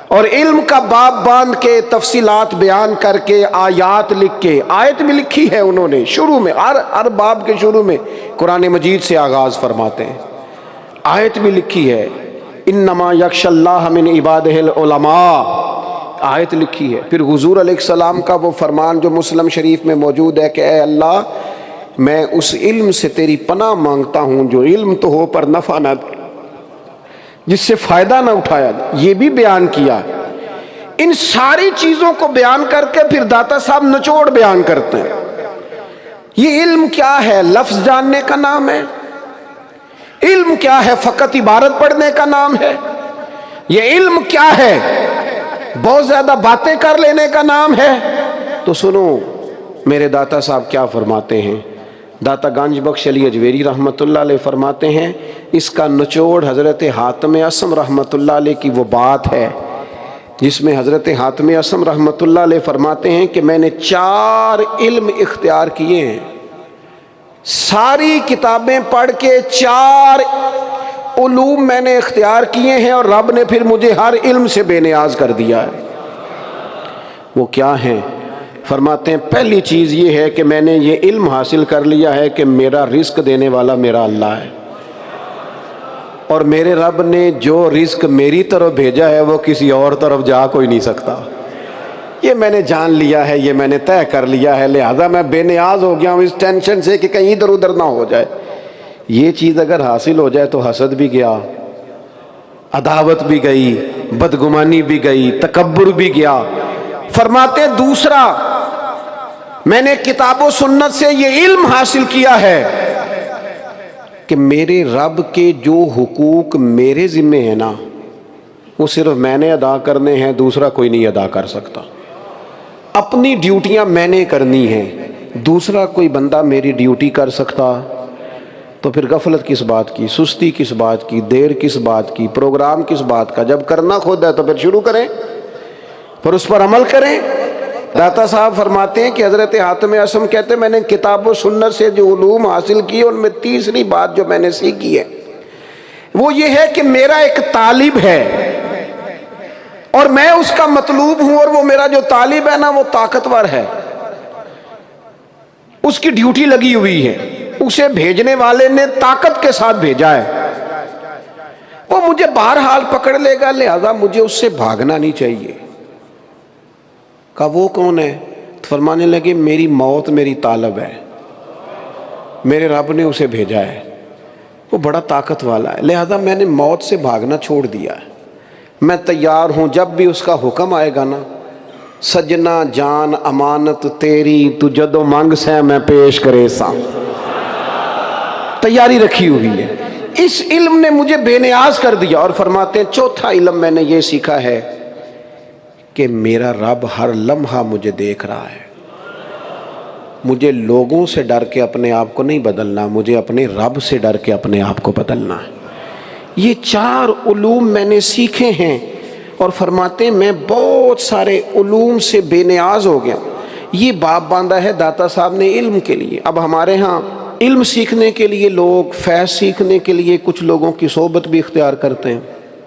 اور علم کا باب باندھ کے تفصیلات بیان کر کے، آیات لکھ کے، آیت بھی لکھی ہے انہوں نے شروع میں، ہر باب کے شروع میں قرآن مجید سے آغاز فرماتے ہیں. آیت بھی لکھی ہے، انما یخشی اللہ من عبادہ العلماء. آیت لکھی ہے۔ پھر حضور علیہ السلام کا وہ فرمان جو مسلم شریف میں موجود ہے کہ اے اللہ میں اس علم سے تیری پناہ مانگتا ہوں جو علم تو ہو پر نفع نہ دے، جس سے فائدہ نہ اٹھایا جائے، یہ بھی بیان کیا۔ ان ساری چیزوں کو بیان کر کے پھر داتا صاحب نچوڑ بیان کرتے ہیں۔ یہ علم کیا ہے؟ لفظ جاننے کا نام ہے۔ علم کیا ہے؟ فقط عبارت پڑھنے کا نام ہے۔ یہ علم کیا ہے؟ بہت زیادہ باتیں کر لینے کا نام ہے؟ تو سنو میرے داتا صاحب کیا فرماتے ہیں۔ داتا گنج بخش علی اجویری رحمۃ اللہ علیہ فرماتے ہیں، اس کا نچوڑ حضرت حاتم اعصم رحمۃ اللہ علیہ کی وہ بات ہے جس میں حضرت حاتم اعصم رحمۃ اللہ علیہ فرماتے ہیں کہ میں نے 4 علم اختیار کیے ہیں، ساری کتابیں پڑھ کے 4 علوم میں نے اختیار کیے ہیں، اور رب نے پھر مجھے ہر علم سے بے نیاز کر دیا ہے۔ وہ کیا ہیں؟ فرماتے ہیں پہلی چیز یہ ہے کہ میں نے یہ علم حاصل کر لیا ہے کہ میرا رزق دینے والا میرا اللہ ہے، اور میرے رب نے جو رزق میری طرف بھیجا ہے وہ کسی اور طرف جا کوئی نہیں سکتا۔ یہ میں نے جان لیا ہے، یہ میں نے طے کر لیا ہے، لہذا میں بے نیاز ہو گیا ہوں اس ٹینشن سے کہ کہیں ادھر ادھر نہ ہو جائے۔ یہ چیز اگر حاصل ہو جائے تو حسد بھی گیا، عداوت بھی گئی، بدگمانی بھی گئی، تکبر بھی گیا۔ فرماتے دوسرا، میں نے کتاب و سنت سے یہ علم حاصل کیا ہے کہ میرے رب کے جو حقوق میرے ذمے ہیں نا وہ صرف میں نے ادا کرنے ہیں، دوسرا کوئی نہیں ادا کر سکتا۔ اپنی ڈیوٹیاں میں نے کرنی ہیں، دوسرا کوئی بندہ میری ڈیوٹی کر سکتا؟ تو پھر غفلت کس بات کی، سستی کس بات کی، دیر کس بات کی، پروگرام کس بات کا؟ جب کرنا خود ہے تو پھر شروع کریں، پھر اس پر عمل کریں۔ داتا صاحب فرماتے ہیں کہ حضرت حاتم اعصم کہتے ہیں میں نے کتاب و سنت سے جو علوم حاصل کیے ان میں تیسری بات جو میں نے سیکھی ہے وہ یہ ہے کہ میرا ایک طالب ہے اور میں اس کا مطلوب ہوں، اور وہ میرا جو طالب ہے نا وہ طاقتور ہے، اس کی ڈیوٹی لگی ہوئی ہے، اسے بھیجنے والے نے طاقت کے ساتھ بھیجا ہے، وہ مجھے بہرحال پکڑ لے گا، لہذا مجھے اس سے بھاگنا نہیں چاہیے۔ کہا وہ کون ہے؟ فرمانے لگے میری موت میری طالب ہے، میرے رب نے اسے بھیجا ہے، وہ بڑا طاقت والا ہے، لہذا میں نے موت سے بھاگنا چھوڑ دیا ہے، میں تیار ہوں جب بھی اس کا حکم آئے گا نا، سجنا جان امانت تیری تو جدو مانگ سے میں پیش کرے سا، تیاری رکھی ہوئی ہے۔ اس علم نے مجھے بے نیاز کر دیا۔ اور فرماتے ہیں چوتھا علم میں نے یہ سیکھا ہے کہ میرا رب ہر لمحہ مجھے دیکھ رہا ہے، مجھے لوگوں سے ڈر کے اپنے آپ کو نہیں بدلنا، مجھے اپنے رب سے ڈر کے اپنے آپ کو بدلنا ہے۔ یہ 4 علوم میں نے سیکھے ہیں، اور فرماتے ہیں میں بہت سارے علوم سے بے نیاز ہو گیا۔ یہ باب باندھا ہے داتا صاحب نے علم کے لیے۔ اب ہمارے ہاں علم سیکھنے کے لیے لوگ، فیض سیکھنے کے لیے کچھ لوگوں کی صحبت بھی اختیار کرتے ہیں،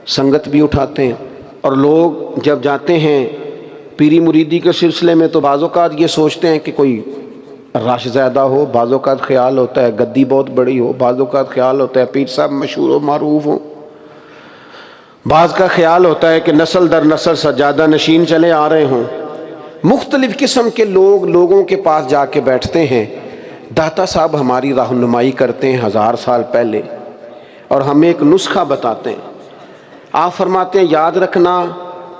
سنگت بھی اٹھاتے ہیں، اور لوگ جب جاتے ہیں پیری مریدی کے سلسلے میں تو بعض اوقات یہ سوچتے ہیں کہ کوئی رش زیادہ ہو، بعض اوقات خیال ہوتا ہے گدی بہت بڑی ہو، بعض اوقات خیال ہوتا ہے پیر صاحب مشہور و معروف ہوں، بعض کا خیال ہوتا ہے کہ نسل در نسل سجادہ نشین چلے آ رہے ہوں۔ مختلف قسم کے لوگ لوگوں کے پاس جا کے بیٹھتے ہیں۔ داتا صاحب ہماری رہنمائی کرتے ہیں 1000 سال پہلے، اور ہمیں ایک نسخہ بتاتے ہیں۔ آپ فرماتے ہیں یاد رکھنا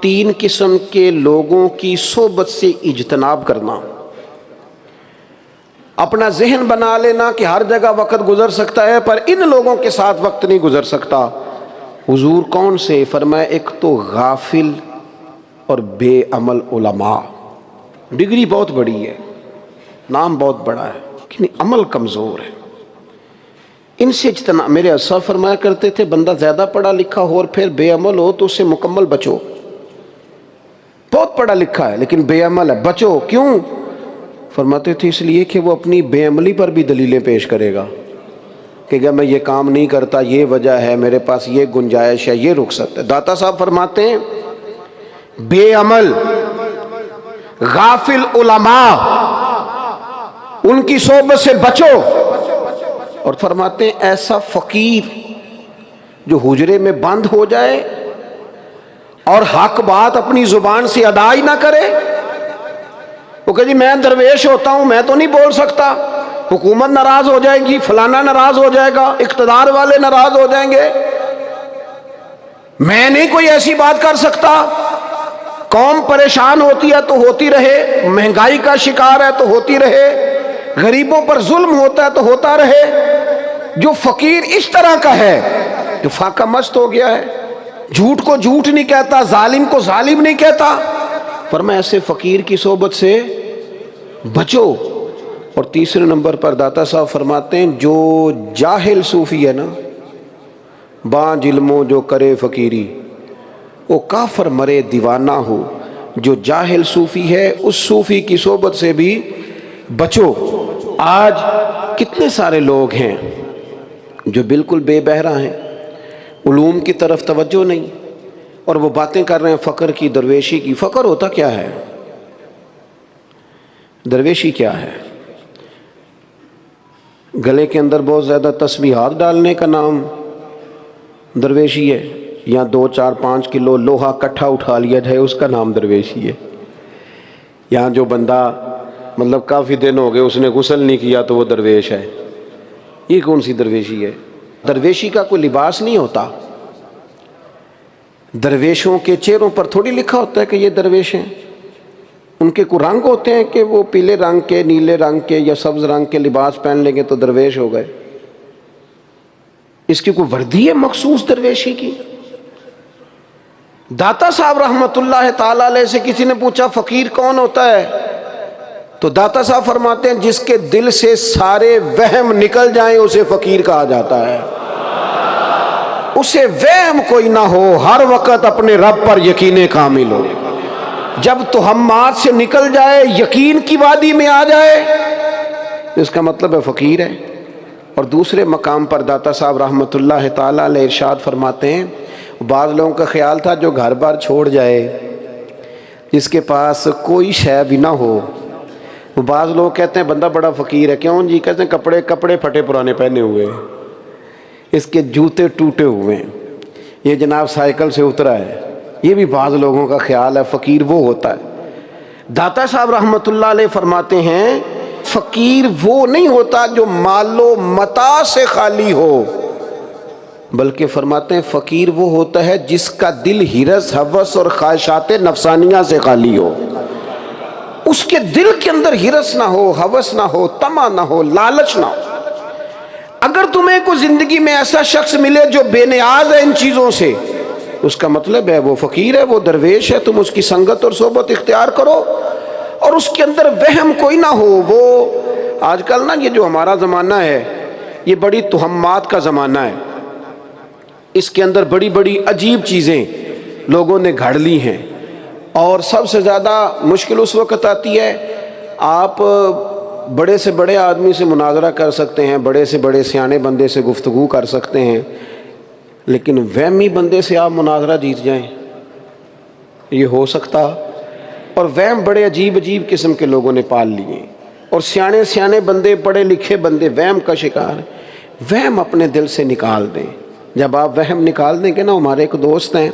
3 قسم کے لوگوں کی صحبت سے اجتناب کرنا۔ اپنا ذہن بنا لینا کہ ہر جگہ وقت گزر سکتا ہے پر ان لوگوں کے ساتھ وقت نہیں گزر سکتا۔ حضور کون سے؟ فرمایا ایک تو غافل اور بے عمل علماء، ڈگری بہت بڑی ہے، نام بہت بڑا ہے لیکن عمل کمزور ہے، ان سے اجتناب۔ میرے اساں فرمایا کرتے تھے بندہ زیادہ پڑھا لکھا ہو اور پھر بے عمل ہو تو اس سے مکمل بچو، بہت پڑھا لکھا ہے لیکن بے عمل ہے، بچو۔ کیوں؟ فرماتے تھے اس لیے کہ وہ اپنی بے عملی پر بھی دلیلیں پیش کرے گا کہ اگر میں یہ کام نہیں کرتا یہ وجہ ہے، میرے پاس یہ گنجائش ہے، یہ رخصت ہے۔ داتا صاحب فرماتے ہیں بے عمل غافل علماء ان کی صحبت سے بچو، اور فرماتے ہیں ایسا فقیر جو حجرے میں بند ہو جائے اور حق بات اپنی زبان سے ادا ہی نہ کرے. وہ کہ جی میں درویش ہوتا ہوں، میں تو نہیں بول سکتا، حکومت ناراض ہو جائے گی، فلانا ناراض ہو جائے گا، اقتدار والے ناراض ہو جائیں گے، میں نہیں کوئی ایسی بات کر سکتا. قوم پریشان ہوتی ہے تو ہوتی رہے، مہنگائی کا شکار ہے تو ہوتی رہے، غریبوں پر ظلم ہوتا ہے تو ہوتا رہے. جو فقیر اس طرح کا ہے جو فاقہ مست ہو گیا ہے، جھوٹ کو جھوٹ نہیں کہتا، ظالم کو ظالم نہیں کہتا، فرمایا ایسے فقیر کی صحبت سے بچو. اور تیسرے نمبر پر داتا صاحب فرماتے ہیں جو جاہل صوفی ہے نا، بانج علموں جو کرے فقیری، وہ کافر مرے دیوانہ ہو. جو جاہل صوفی ہے اس صوفی کی صحبت سے بھی بچو. آج کتنے سارے لوگ ہیں جو بالکل بے بہرا ہیں، علوم کی طرف توجہ نہیں، اور وہ باتیں کر رہے ہیں فقر کی، درویشی کی. فقر ہوتا کیا ہے؟ درویشی کیا ہے؟ گلے کے اندر بہت زیادہ تسبیحات ڈالنے کا نام درویشی ہے، یا 2 4 5 کلو لوہا کٹھا اٹھا لیا جائے اس کا نام درویشی ہے. یا جو بندہ مطلب کافی دن ہو گئے اس نے غسل نہیں کیا تو وہ درویش ہے. یہ کون سی درویشی ہے؟ درویشی کا کوئی لباس نہیں ہوتا. درویشوں کے چہروں پر تھوڑی لکھا ہوتا ہے کہ یہ درویش ہیں. ان کے کوئی رنگ ہوتے ہیں کہ وہ پیلے رنگ کے، نیلے رنگ کے یا سبز رنگ کے لباس پہن لیں گے تو درویش ہو گئے. اس کی کوئی وردی ہے مخصوص درویشی کی؟ داتا صاحب رحمت اللہ تعالی علیہ سے کسی نے پوچھا فقیر کون ہوتا ہے؟ تو داتا صاحب فرماتے ہیں جس کے دل سے سارے وہم نکل جائیں اسے فقیر کہا جاتا ہے. اسے وہم کوئی نہ ہو، ہر وقت اپنے رب پر یقین کامل ہو. جب توہمات سے نکل جائے، یقین کی وادی میں آ جائے، اس کا مطلب ہے فقیر ہے. اور دوسرے مقام پر داتا صاحب رحمت اللہ تعالی علیہ ارشاد فرماتے ہیں بعض لوگوں کا خیال تھا جو گھر بار چھوڑ جائے، جس کے پاس کوئی شے بھی نہ ہو، بعض لوگ کہتے ہیں بندہ بڑا فقیر ہے. کیوں جی؟ کہتے ہیں کپڑے پھٹے پرانے پہنے ہوئے، اس کے جوتے ٹوٹے ہوئے ہیں، یہ جناب سائیکل سے اترا ہے. یہ بھی بعض لوگوں کا خیال ہے فقیر وہ ہوتا ہے. داتا صاحب رحمت اللہ علیہ فرماتے ہیں فقیر وہ نہیں ہوتا جو مال و متاع سے خالی ہو، بلکہ فرماتے ہیں فقیر وہ ہوتا ہے جس کا دل ہرس، ہوس اور خواہشات نفسانیہ سے خالی ہو. اس کے دل کے اندر ہرس نہ ہو، ہوس نہ ہو، طمع نہ ہو، لالچ نہ ہو. اگر تمہیں کوئی زندگی میں ایسا شخص ملے جو بے نیاز ہے ان چیزوں سے، اس کا مطلب ہے وہ فقیر ہے، وہ درویش ہے. تم اس کی سنگت اور صحبت اختیار کرو اور اس کے اندر وہم کوئی نہ ہو. وہ آج کل نا یہ جو ہمارا زمانہ ہے یہ بڑی توہمات کا زمانہ ہے. اس کے اندر بڑی بڑی عجیب چیزیں لوگوں نے گھڑ لی ہیں، اور سب سے زیادہ مشکل اس وقت آتی ہے آپ بڑے سے بڑے آدمی سے مناظرہ کر سکتے ہیں، بڑے سے بڑے سیانے بندے سے گفتگو کر سکتے ہیں، لیکن وہمی بندے سے آپ مناظرہ جیت جائیں، یہ ہو سکتا؟ اور وہم بڑے عجیب عجیب قسم کے لوگوں نے پال لیے، اور سیانے بندے، پڑھے لکھے بندے وہم کا شکار ہیں. وہم اپنے دل سے نکال دیں. جب آپ وہم نکال دیں گے نا، ہمارے ایک دوست ہیں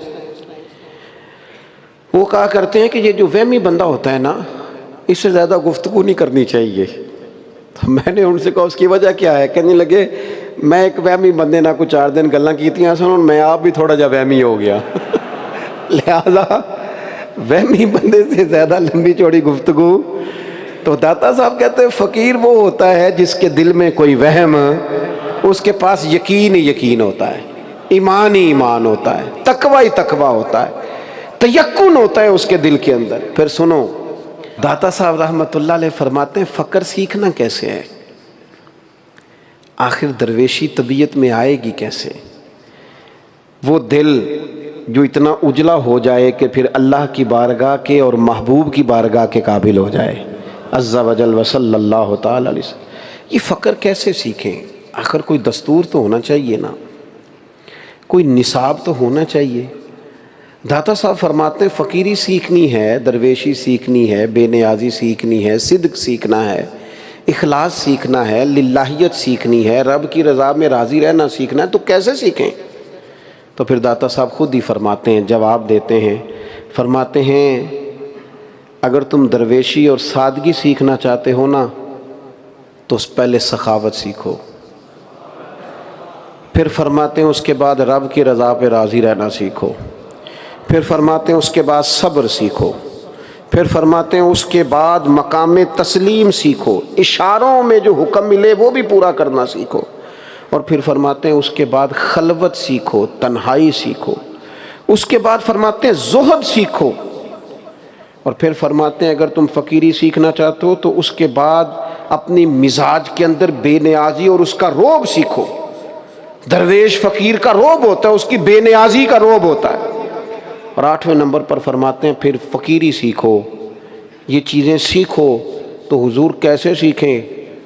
وہ کہا کرتے ہیں کہ یہ جو وہمی بندہ ہوتا ہے نا اس سے زیادہ گفتگو نہیں کرنی چاہیے. تو میں نے ان سے کہا اس کی وجہ کیا ہے؟ کہنے لگے میں ایک وہمی بندے نہ کچھ 4 دن گلاں کیتیاں سن، میں آپ بھی تھوڑا جا وہمی ہو گیا. لہذا وہمی بندے سے زیادہ لمبی چوڑی گفتگو. تو داتا صاحب کہتے ہیں فقیر وہ ہوتا ہے جس کے دل میں کوئی وہم، اس کے پاس یقین ہی یقین ہوتا ہے، ایمان ہی ایمان ہوتا ہے، تقوی ہی تقوی ہوتا ہے، تیقن ہوتا ہے اس کے دل کے اندر. پھر سنو داتا صاحب رحمت اللہ علیہ فرماتے ہیں فقر سیکھنا کیسے ہے؟ آخر درویشی طبیعت میں آئے گی کیسے؟ وہ دل جو اتنا اجلا ہو جائے کہ پھر اللہ کی بارگاہ کے اور محبوب کی بارگاہ کے قابل ہو جائے عز و جل و صلی اللہ تعالی علیہ وسلم. یہ فقر کیسے سیکھیں؟ آخر کوئی دستور تو ہونا چاہیے نا، کوئی نصاب تو ہونا چاہیے. داتا صاحب فرماتے ہیں فقیری سیکھنی ہے، درویشی سیکھنی ہے، بے نیازی سیکھنی ہے، صدق سیکھنا ہے، اخلاص سیکھنا ہے، للہیت سیکھنی ہے، رب کی رضا میں راضی رہنا سیکھنا ہے. تو کیسے سیکھیں؟ تو پھر داتا صاحب خود ہی فرماتے ہیں، جواب دیتے ہیں، فرماتے ہیں اگر تم درویشی اور سادگی سیکھنا چاہتے ہو نا تو اس پہلے سخاوت سیکھو، پھر فرماتے ہیں اس کے بعد رب کی رضا پہ راضی رہنا سیکھو، پھر فرماتے ہیں اس کے بعد صبر سیکھو، پھر فرماتے ہیں اس کے بعد مقام تسلیم سیکھو، اشاروں میں جو حکم ملے وہ بھی پورا کرنا سیکھو، اور پھر فرماتے ہیں اس کے بعد خلوت سیکھو، تنہائی سیکھو، اس کے بعد فرماتے ہیں زہد سیکھو، اور پھر فرماتے ہیں اگر تم فقیری سیکھنا چاہتے ہو تو اس کے بعد اپنی مزاج کے اندر بے نیازی اور اس کا روب سیکھو۔ درویش فقیر کا روب ہوتا ہے، اس کی بے نیازی کا روب ہوتا ہے۔ اور 8ویں نمبر پر فرماتے ہیں پھر فقیری سیکھو، یہ چیزیں سیکھو۔ تو حضور کیسے سیکھیں؟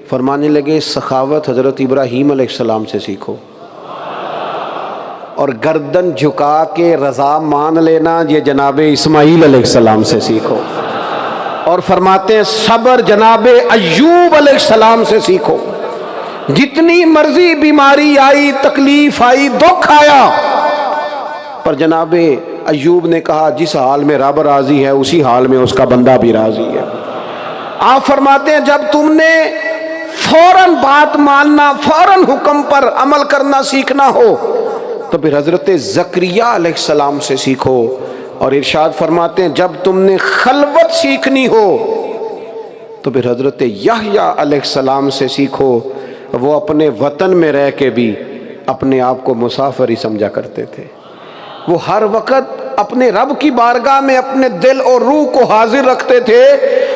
فرمانے لگے سخاوت حضرت ابراہیم علیہ السلام سے سیکھو، اور گردن جھکا کے رضا مان لینا یہ جناب اسماعیل علیہ السلام سے سیکھو، اور فرماتے ہیں صبر جناب ایوب علیہ السلام سے سیکھو۔ جتنی مرضی بیماری آئی، تکلیف آئی، دکھ آیا، پر جناب ایوب نے کہا جس حال میں رب راضی ہے اسی حال میں اس کا بندہ بھی راضی ہے۔ آپ فرماتے ہیں جب تم نے فوراً بات ماننا، فوراً حکم پر عمل کرنا سیکھنا ہو تو پھر حضرت زکریا علیہ السلام سے سیکھو، اور ارشاد فرماتے ہیں جب تم نے خلوت سیکھنی ہو تو پھر حضرت یحییٰ علیہ السلام سے سیکھو، وہ اپنے وطن میں رہ کے بھی اپنے آپ کو مسافر ہی سمجھا کرتے تھے، وہ ہر وقت اپنے رب کی بارگاہ میں اپنے دل اور روح کو حاضر رکھتے تھے،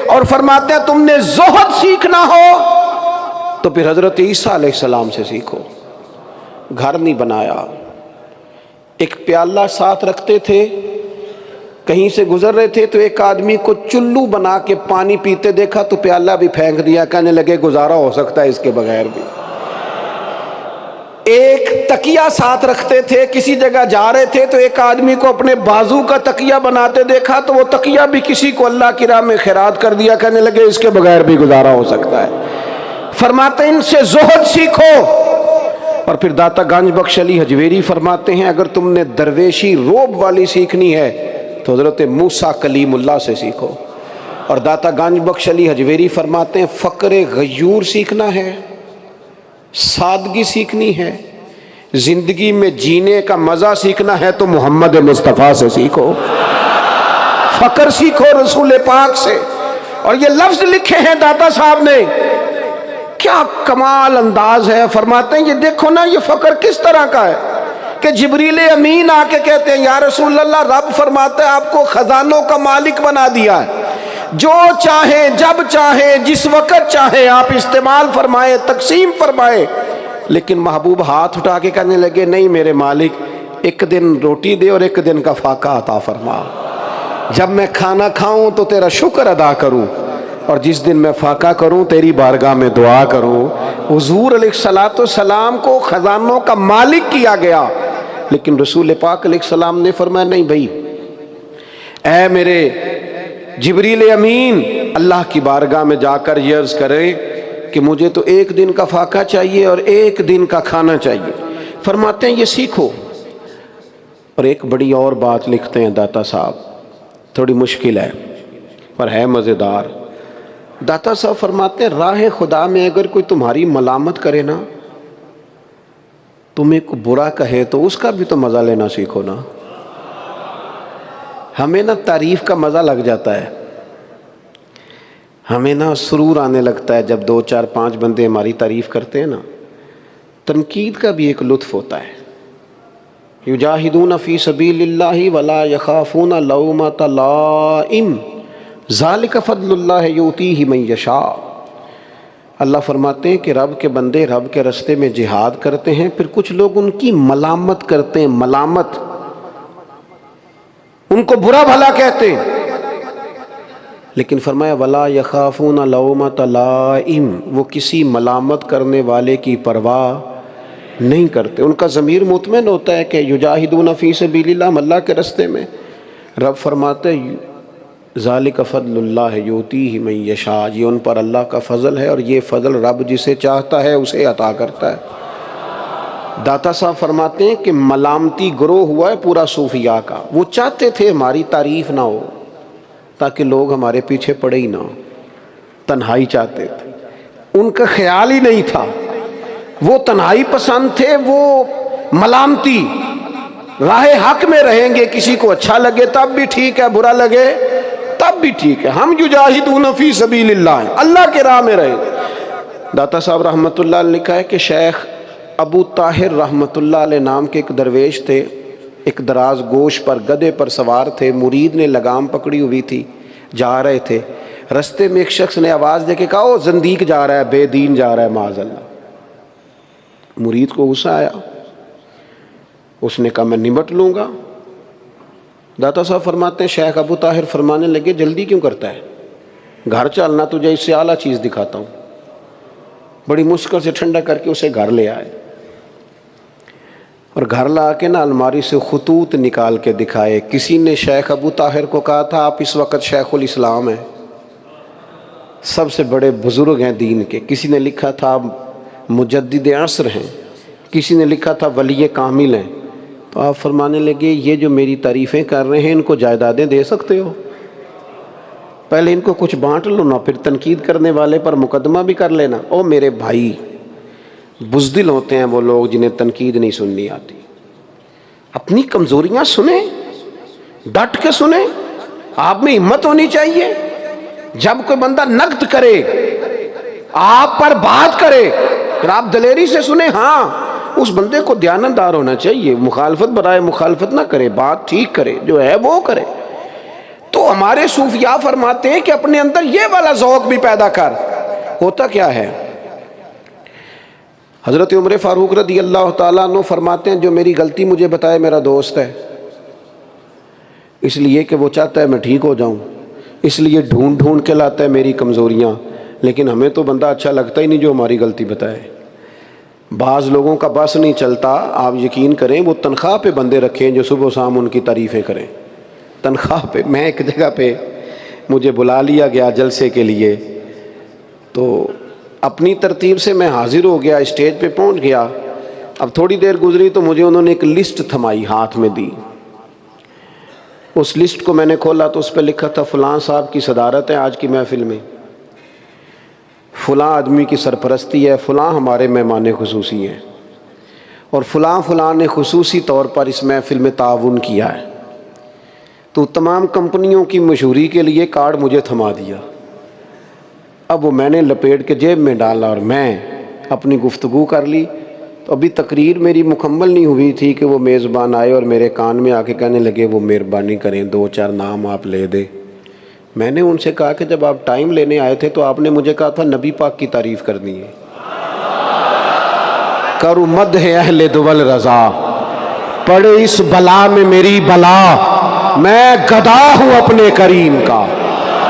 اور فرماتے ہیں تم نے زہد سیکھنا ہو تو پھر حضرت عیسیٰ علیہ السلام سے سیکھو۔ گھر نہیں بنایا، ایک پیالہ ساتھ رکھتے تھے، کہیں سے گزر رہے تھے تو ایک آدمی کو چلو بنا کے پانی پیتے دیکھا تو پیالہ بھی پھینک دیا، کہنے لگے گزارا ہو سکتا ہے اس کے بغیر بھی۔ ایک تکیہ ساتھ رکھتے تھے، کسی جگہ جا رہے تھے تو ایک آدمی کو اپنے بازو کا تکیہ بناتے دیکھا تو وہ تکیہ بھی کسی کو اللہ کی راہ میں خیرات کر دیا، کہنے لگے اس کے بغیر بھی گزارا ہو سکتا ہے۔ فرماتے ہیں ان سے زہد سیکھو۔ اور پھر داتا گنج بخش علی حجویری فرماتے ہیں اگر تم نے درویشی روب والی سیکھنی ہے تو حضرت موسیٰ کلیم اللہ سے سیکھو۔ اور داتا گنج بخش علی حجویری فرماتے ہیں فقر غیور سیکھنا ہے، سادگی سیکھنی ہے، زندگی میں جینے کا مزہ سیکھنا ہے تو محمد مصطفیٰ سے سیکھو، فقر سیکھو رسول پاک سے۔ اور یہ لفظ لکھے ہیں داتا صاحب نے، کیا کمال انداز ہے۔ فرماتے ہیں یہ دیکھو نا یہ فقر کس طرح کا ہے کہ جبریل امین آ کے کہتے ہیں یا رسول اللہ رب فرماتا ہے آپ کو خزانوں کا مالک بنا دیا ہے، جو چاہیں جب چاہیں جس وقت چاہیں آپ استعمال فرمائے، تقسیم فرمائے۔ لیکن محبوب ہاتھ اٹھا کے کہنے لگے نہیں میرے مالک، ایک دن روٹی دے اور ایک دن کا فاقہ عطا فرما، جب میں کھانا کھاؤں تو تیرا شکر ادا کروں، اور جس دن میں فاقہ کروں تیری بارگاہ میں دعا کروں۔ حضور علیہ السلام کو خزانوں کا مالک کیا گیا، لیکن رسول پاک علیہ السلام نے فرمایا نہیں بھائی، اے میرے جبریل امین اللہ کی بارگاہ میں جا کر یہ عرض کرے کہ مجھے تو ایک دن کا فاقہ چاہیے اور ایک دن کا کھانا چاہیے۔ فرماتے ہیں یہ سیکھو۔ اور ایک بڑی اور بات لکھتے ہیں داتا صاحب، تھوڑی مشکل ہے پر ہے مزیدار۔ داتا صاحب فرماتے ہیں راہ خدا میں اگر کوئی تمہاری ملامت کرے نا، تمہیں کو برا کہے تو اس کا بھی تو مزہ لینا سیکھو نا۔ ہمیں نا تعریف کا مزہ لگ جاتا ہے، ہمیں نا سرور آنے لگتا ہے جب 2 4 5 بندے ہماری تعریف کرتے ہیں نا۔ تنقید کا بھی ایک لطف ہوتا ہے، یجاہدون فی سبیل اللہ ولا یخافون لومۃ لائم ذالک فضل اللہ یؤتیہ من یشاء۔ اللہ فرماتے ہیں کہ رب کے بندے رب کے رستے میں جہاد کرتے ہیں، پھر کچھ لوگ ان کی ملامت کرتے ہیں، ملامت، ان کو برا بھلا کہتے ہیں، لیکن فرمایا ولا یخافون لومۃ لائم، وہ کسی ملامت کرنے والے کی پرواہ نہیں کرتے، ان کا ضمیر مطمئن ہوتا ہے کہ یجاہدون فی سبیل اللہ، ہم اللہ کے رستے میں۔ رب فرماتے ہیں ذالک فضل اللہ یؤتیہ من یشاء، یہ ان پر اللہ کا فضل ہے، اور یہ فضل رب جسے چاہتا ہے اسے عطا کرتا ہے۔ داتا صاحب فرماتے ہیں کہ ملامتی گروہ ہوا ہے پورا صوفیاء کا، وہ چاہتے تھے ہماری تعریف نہ ہو تاکہ لوگ ہمارے پیچھے پڑے ہی نہ ہو، تنہائی چاہتے تھے، ان کا خیال ہی نہیں تھا، وہ تنہائی پسند تھے، وہ ملامتی، راہ حق میں رہیں گے، کسی کو اچھا لگے تب بھی ٹھیک ہے، برا لگے تب بھی ٹھیک ہے، ہم یجاہدون فی سبیل اللہ، اللہ کے راہ میں رہیں گے۔ داتا صاحب رحمۃ اللہ علیہ نے لکھا ہے کہ شیخ ابو طاہر رحمۃ اللہ علیہ نام کے ایک درویش تھے، ایک دراز گوش پر گدھے پر سوار تھے، مرید نے لگام پکڑی ہوئی تھی، جا رہے تھے، رستے میں ایک شخص نے آواز دے کے کہا او زندیق جا رہا ہے، بے دین جا رہا ہے، معاذ اللہ۔ مرید کو غصہ آیا، اس نے کہا میں نمٹ لوں گا۔ داتا صاحب فرماتے ہیں شیخ ابو طاہر فرمانے لگے جلدی کیوں کرتا ہے، گھر چلنا، تجھے اس سے اعلیٰ چیز دکھاتا ہوں۔ بڑی مشکل سے ٹھنڈا کر کے اسے گھر لے آئے، اور گھر لا کے نا الماری سے خطوط نکال کے دکھائے۔ کسی نے شیخ ابو طاہر کو کہا تھا آپ اس وقت شیخ الاسلام ہیں، سب سے بڑے بزرگ ہیں دین کے، کسی نے لکھا تھا آپ مجدد عصر ہیں، کسی نے لکھا تھا ولی کامل ہیں۔ تو آپ فرمانے لگے یہ جو میری تعریفیں کر رہے ہیں ان کو جائیدادیں دے سکتے ہو؟ پہلے ان کو کچھ بانٹ لو نا، پھر تنقید کرنے والے پر مقدمہ بھی کر لینا۔ او میرے بھائی، بزدل ہوتے ہیں وہ لوگ جنہیں تنقید نہیں سننی آتی، اپنی کمزوریاں سنیں، ڈٹ کے سنیں، آپ میں ہمت ہونی چاہیے۔ جب کوئی بندہ نقد کرے، آپ پر بات کرے، پھر آپ دلیری سے سنیں، ہاں اس بندے کو دیانتدار ہونا چاہیے، مخالفت برائے مخالفت نہ کرے، بات ٹھیک کرے، جو ہے وہ کرے۔ تو ہمارے صوفیاء فرماتے ہیں کہ اپنے اندر یہ والا ذوق بھی پیدا کر۔ ہوتا کیا ہے، حضرت عمر فاروق رضی اللہ تعالیٰ عنہ فرماتے ہیں جو میری غلطی مجھے بتائے میرا دوست ہے، اس لیے کہ وہ چاہتا ہے میں ٹھیک ہو جاؤں، اس لیے ڈھونڈ ڈھونڈ کے لاتا ہے میری کمزوریاں، لیکن ہمیں تو بندہ اچھا لگتا ہی نہیں جو ہماری غلطی بتائے۔ بعض لوگوں کا بس نہیں چلتا، آپ یقین کریں وہ تنخواہ پہ بندے رکھیں جو صبح و شام ان کی تعریفیں کریں، تنخواہ پہ۔ میں ایک جگہ پہ مجھے بلا لیا گیا جلسے کے لیے، تو اپنی ترتیب سے میں حاضر ہو گیا، اسٹیج پہ پہنچ گیا۔ اب تھوڑی دیر گزری تو مجھے انہوں نے ایک لسٹ تھمائی، ہاتھ میں دی۔ اس لسٹ کو میں نے کھولا تو اس پہ لکھا تھا فلاں صاحب کی صدارت ہے آج کی محفل میں، فلاں آدمی کی سرپرستی ہے، فلاں ہمارے مہمان خصوصی ہیں، اور فلاں فلاں نے خصوصی طور پر اس محفل میں تعاون کیا ہے۔ تو تمام کمپنیوں کی مشہوری کے لیے کارڈ مجھے تھما دیا۔ اب وہ میں نے لپیٹ کے جیب میں ڈالا اور میں اپنی گفتگو کر لی۔ تو ابھی تقریر میری مکمل نہیں ہوئی تھی کہ وہ میزبان آئے اور میرے کان میں آ کے کہنے لگے وہ مہربانی کریں 2-4 نام آپ لے دیں۔ میں نے ان سے کہا کہ جب آپ ٹائم لینے آئے تھے تو آپ نے مجھے کہا تھا نبی پاک کی تعریف کرنی ہے، کرو مدح اہل دول رضا، پڑے اس بلا میں میری بلا، میں گدا ہوں اپنے کریم کا،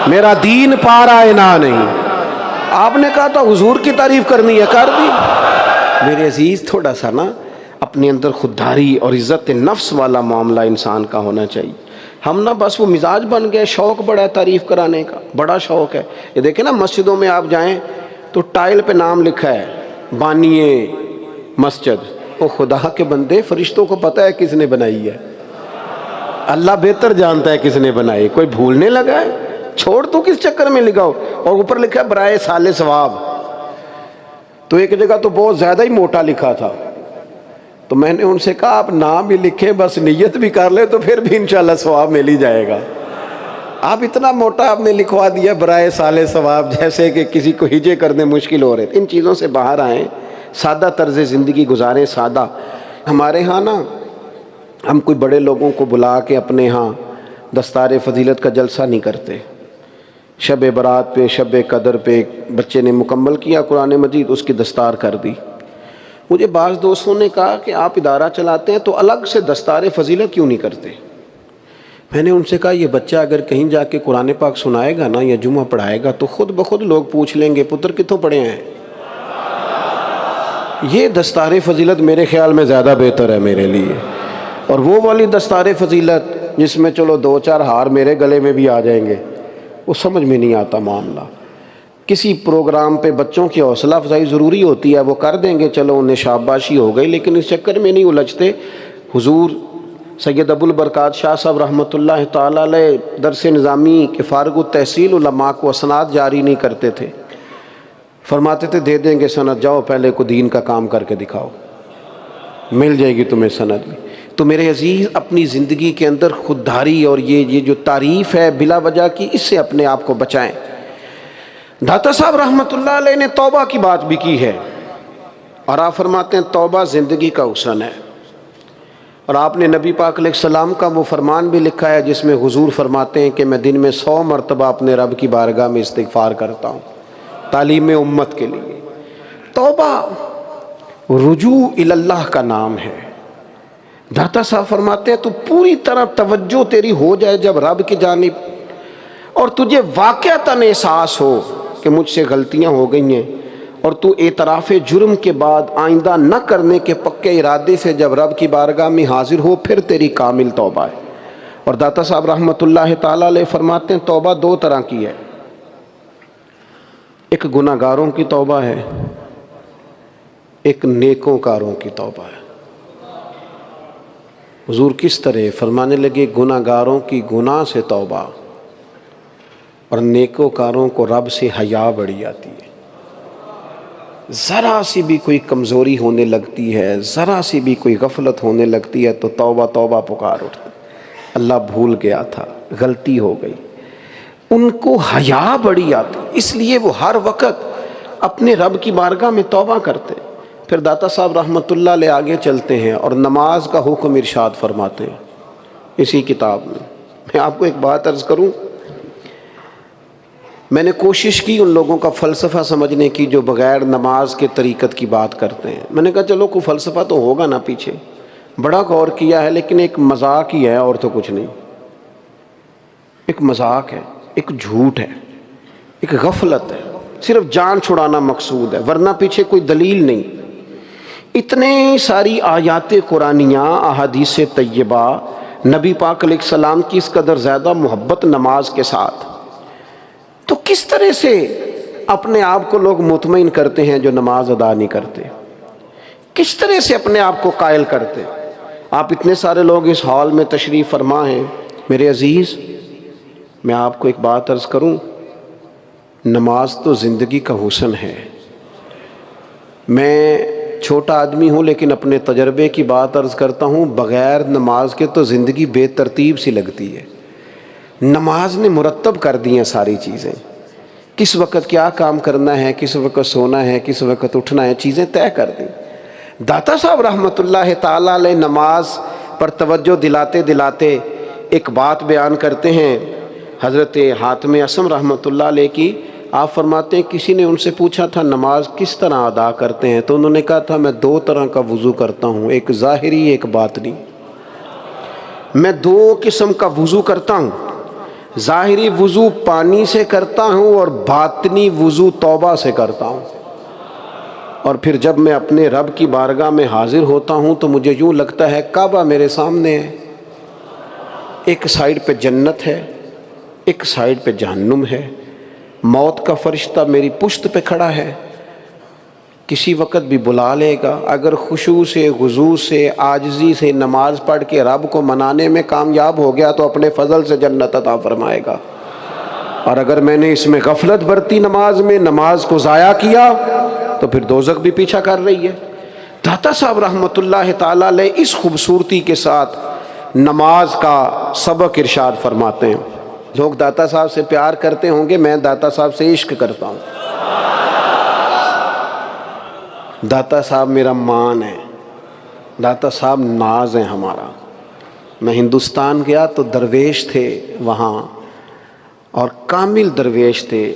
میرا دین پارا انا نہیں۔ آپ نے کہا تھا حضور کی تعریف کرنی ہے، کر دی۔ میرے عزیز تھوڑا سا نا اپنے اندر خودداری اور عزت نفس والا معاملہ انسان کا ہونا چاہیے۔ ہم نا بس وہ مزاج بن گئے، شوق بڑا ہے تعریف کرانے کا، بڑا شوق ہے۔ یہ دیکھیں نا مسجدوں میں آپ جائیں تو ٹائل پہ نام لکھا ہے بانیے مسجد، وہ خدا کے بندے، فرشتوں کو پتہ ہے کس نے بنائی ہے، اللہ بہتر جانتا ہے کس نے بنائی، کوئی بھولنے لگا ہے، چھوڑ تو کس چکر میں لگاؤ۔ اور اوپر لکھا ہے برائے سال ثواب، تو ایک جگہ تو بہت زیادہ ہی موٹا لکھا تھا، تو میں نے ان سے کہا آپ نام بھی لکھیں بس نیت بھی کر لیں تو پھر بھی انشاءاللہ ثواب مل ہی جائے گا۔ آپ اتنا موٹا آپ نے لکھوا دیا برائے سال ثواب، جیسے کہ کسی کو ہجے کرنے مشکل ہو رہے۔ ان چیزوں سے باہر آئیں، سادہ طرز زندگی گزاریں، سادہ۔ ہمارے ہاں نا ہم کوئی بڑے لوگوں کو بلا کے اپنے ہاں دستار فضیلت کا جلسہ نہیں کرتے۔ شب برات پہ، شب قدر پہ بچے نے مکمل کیا قرآن مجید، اس کی دستار کر دی۔ مجھے بعض دوستوں نے کہا کہ آپ ادارہ چلاتے ہیں تو الگ سے دستار فضیلت کیوں نہیں کرتے؟ میں نے ان سے کہا یہ بچہ اگر کہیں جا کے قرآن پاک سنائے گا نا یا جمعہ پڑھائے گا تو خود بخود لوگ پوچھ لیں گے پتر کتوں پڑھے ہیں۔ یہ دستار فضیلت میرے خیال میں زیادہ بہتر ہے میرے لیے، اور وہ والی دستار فضیلت جس میں چلو 2-4 ہار میرے گلے میں بھی آ جائیں گے، وہ سمجھ میں نہیں آتا معاملہ۔ کسی پروگرام پہ بچوں کی حوصلہ افزائی ضروری ہوتی ہے، وہ کر دیں گے، چلو انہیں شاباشی ہو گئی، لیکن اس چکر میں نہیں الجھتے۔ حضور سید ابو البرکات شاہ صاحب رحمۃ اللہ تعالی علیہ درس نظامی کے فارغ التحصیل علماء کو اسناد جاری نہیں کرتے تھے، فرماتے تھے دے دیں گے سند، جاؤ پہلے کو دین کا کام کر کے دکھاؤ، مل جائے گی تمہیں سند بھی۔ تو میرے عزیز، اپنی زندگی کے اندر خودداری اور یہ جو تعریف ہے بلا وجہ کی، اس سے اپنے آپ کو بچائیں۔ داتا صاحب رحمۃ اللہ علیہ نے توبہ کی بات بھی کی ہے، اور آپ فرماتے ہیں توبہ زندگی کا حسن ہے۔ اور آپ نے نبی پاک علیہ السلام کا وہ فرمان بھی لکھا ہے جس میں حضور فرماتے ہیں کہ میں دن میں 100 مرتبہ اپنے رب کی بارگاہ میں استغفار کرتا ہوں، تعلیم امت کے لیے۔ توبہ رجوع اللہ کا نام ہے۔ داتا صاحب فرماتے ہیں تو پوری طرح توجہ تیری ہو جائے جب رب کی جانب، اور تجھے واقعتاً احساس ہو کہ مجھ سے غلطیاں ہو گئی ہیں، اور تو اعتراف جرم کے بعد آئندہ نہ کرنے کے پکے ارادے سے جب رب کی بارگاہ میں حاضر ہو، پھر تیری کامل توبہ ہے۔ اور داتا صاحب رحمۃ اللہ تعالیٰ علیہ فرماتے ہیں توبہ 2 طرح کی ہے، ایک گناہ گاروں کی توبہ ہے، ایک نیکوں کاروں کی توبہ ہے۔ حضور کس طرح فرمانے لگے، گناہ گاروں کی گناہ سے توبہ، اور نیکوں کاروں کو رب سے حیا بڑی آتی ہے۔ ذرا سی بھی کوئی کمزوری ہونے لگتی ہے، ذرا سی بھی کوئی غفلت ہونے لگتی ہے تو توبہ توبہ پکار اٹھتا، اللہ بھول گیا تھا، غلطی ہو گئی۔ ان کو حیا بڑی آتی، اس لیے وہ ہر وقت اپنے رب کی بارگاہ میں توبہ کرتے۔ پھر داتا صاحب رحمۃ اللہ علیہ آگے چلتے ہیں اور نماز کا حکم ارشاد فرماتے ہیں اسی کتاب میں۔ میں آپ کو ایک بات عرض کروں، میں نے کوشش کی ان لوگوں کا فلسفہ سمجھنے کی جو بغیر نماز کے طریقت کی بات کرتے ہیں۔ میں نے کہا چلو کوئی فلسفہ تو ہوگا نا پیچھے، بڑا غور کیا ہے، لیکن ایک مذاق ہی ہے اور تو کچھ نہیں، ایک مذاق ہے، ایک جھوٹ ہے، ایک غفلت ہے، صرف جان چھڑانا مقصود ہے، ورنہ پیچھے کوئی دلیل نہیں۔ اتنے ساری آیات قرآنیہ، احادیث طیبہ، نبی پاک علیہ السلام کی اس قدر زیادہ محبت نماز کے ساتھ، تو کس طرح سے اپنے آپ کو لوگ مطمئن کرتے ہیں جو نماز ادا نہیں کرتے؟ کس طرح سے اپنے آپ کو قائل کرتے؟ آپ اتنے سارے لوگ اس ہال میں تشریف فرما ہیں، میرے عزیز میں آپ کو ایک بات عرض کروں، نماز تو زندگی کا حسن ہے۔ میں چھوٹا آدمی ہوں لیکن اپنے تجربے کی بات عرض کرتا ہوں، بغیر نماز کے تو زندگی بے ترتیب سی لگتی ہے۔ نماز نے مرتب کر دی ہیں ساری چیزیں، کس وقت کیا کام کرنا ہے، کس وقت سونا ہے، کس وقت اٹھنا ہے، چیزیں طے کر دیں۔ داتا صاحب رحمۃ اللہ تعالیٰ علیہ نماز پر توجہ دلاتے دلاتے ایک بات بیان کرتے ہیں حضرت حاتم اصم رحمۃ اللہ علیہ کی۔ آپ فرماتے ہیں کسی نے ان سے پوچھا تھا نماز کس طرح ادا کرتے ہیں، تو انہوں نے کہا تھا میں 2 طرح کا وضو کرتا ہوں، ایک ظاہری ایک باطنی۔ میں 2 قسم کا وضو کرتا ہوں، ظاہری وضو پانی سے کرتا ہوں اور باطنی وضو توبہ سے کرتا ہوں۔ اور پھر جب میں اپنے رب کی بارگاہ میں حاضر ہوتا ہوں تو مجھے یوں لگتا ہے کعبہ میرے سامنے ہے، ایک سائیڈ پہ جنت ہے، ایک سائیڈ پہ جہنم ہے، موت کا فرشتہ میری پشت پہ کھڑا ہے، کسی وقت بھی بلا لے گا۔ اگر خشوع سے، خضوع سے، عاجزی سے نماز پڑھ کے رب کو منانے میں کامیاب ہو گیا تو اپنے فضل سے جنت عطا فرمائے گا، اور اگر میں نے اس میں غفلت برتی نماز میں، نماز کو ضائع کیا، تو پھر دوزخ بھی پیچھا کر رہی ہے۔ داتا صاحب رحمۃ اللہ تعالیٰ علیہ اس خوبصورتی کے ساتھ نماز کا سبق ارشاد فرماتے ہیں۔ لوگ داتا صاحب سے پیار کرتے ہوں گے، میں داتا صاحب سے عشق کرتا ہوں۔ داتا صاحب میرا مان ہے، داتا صاحب ناز ہے ہمارا۔ میں ہندوستان گیا تو درویش تھے وہاں، اور کامل درویش تھے،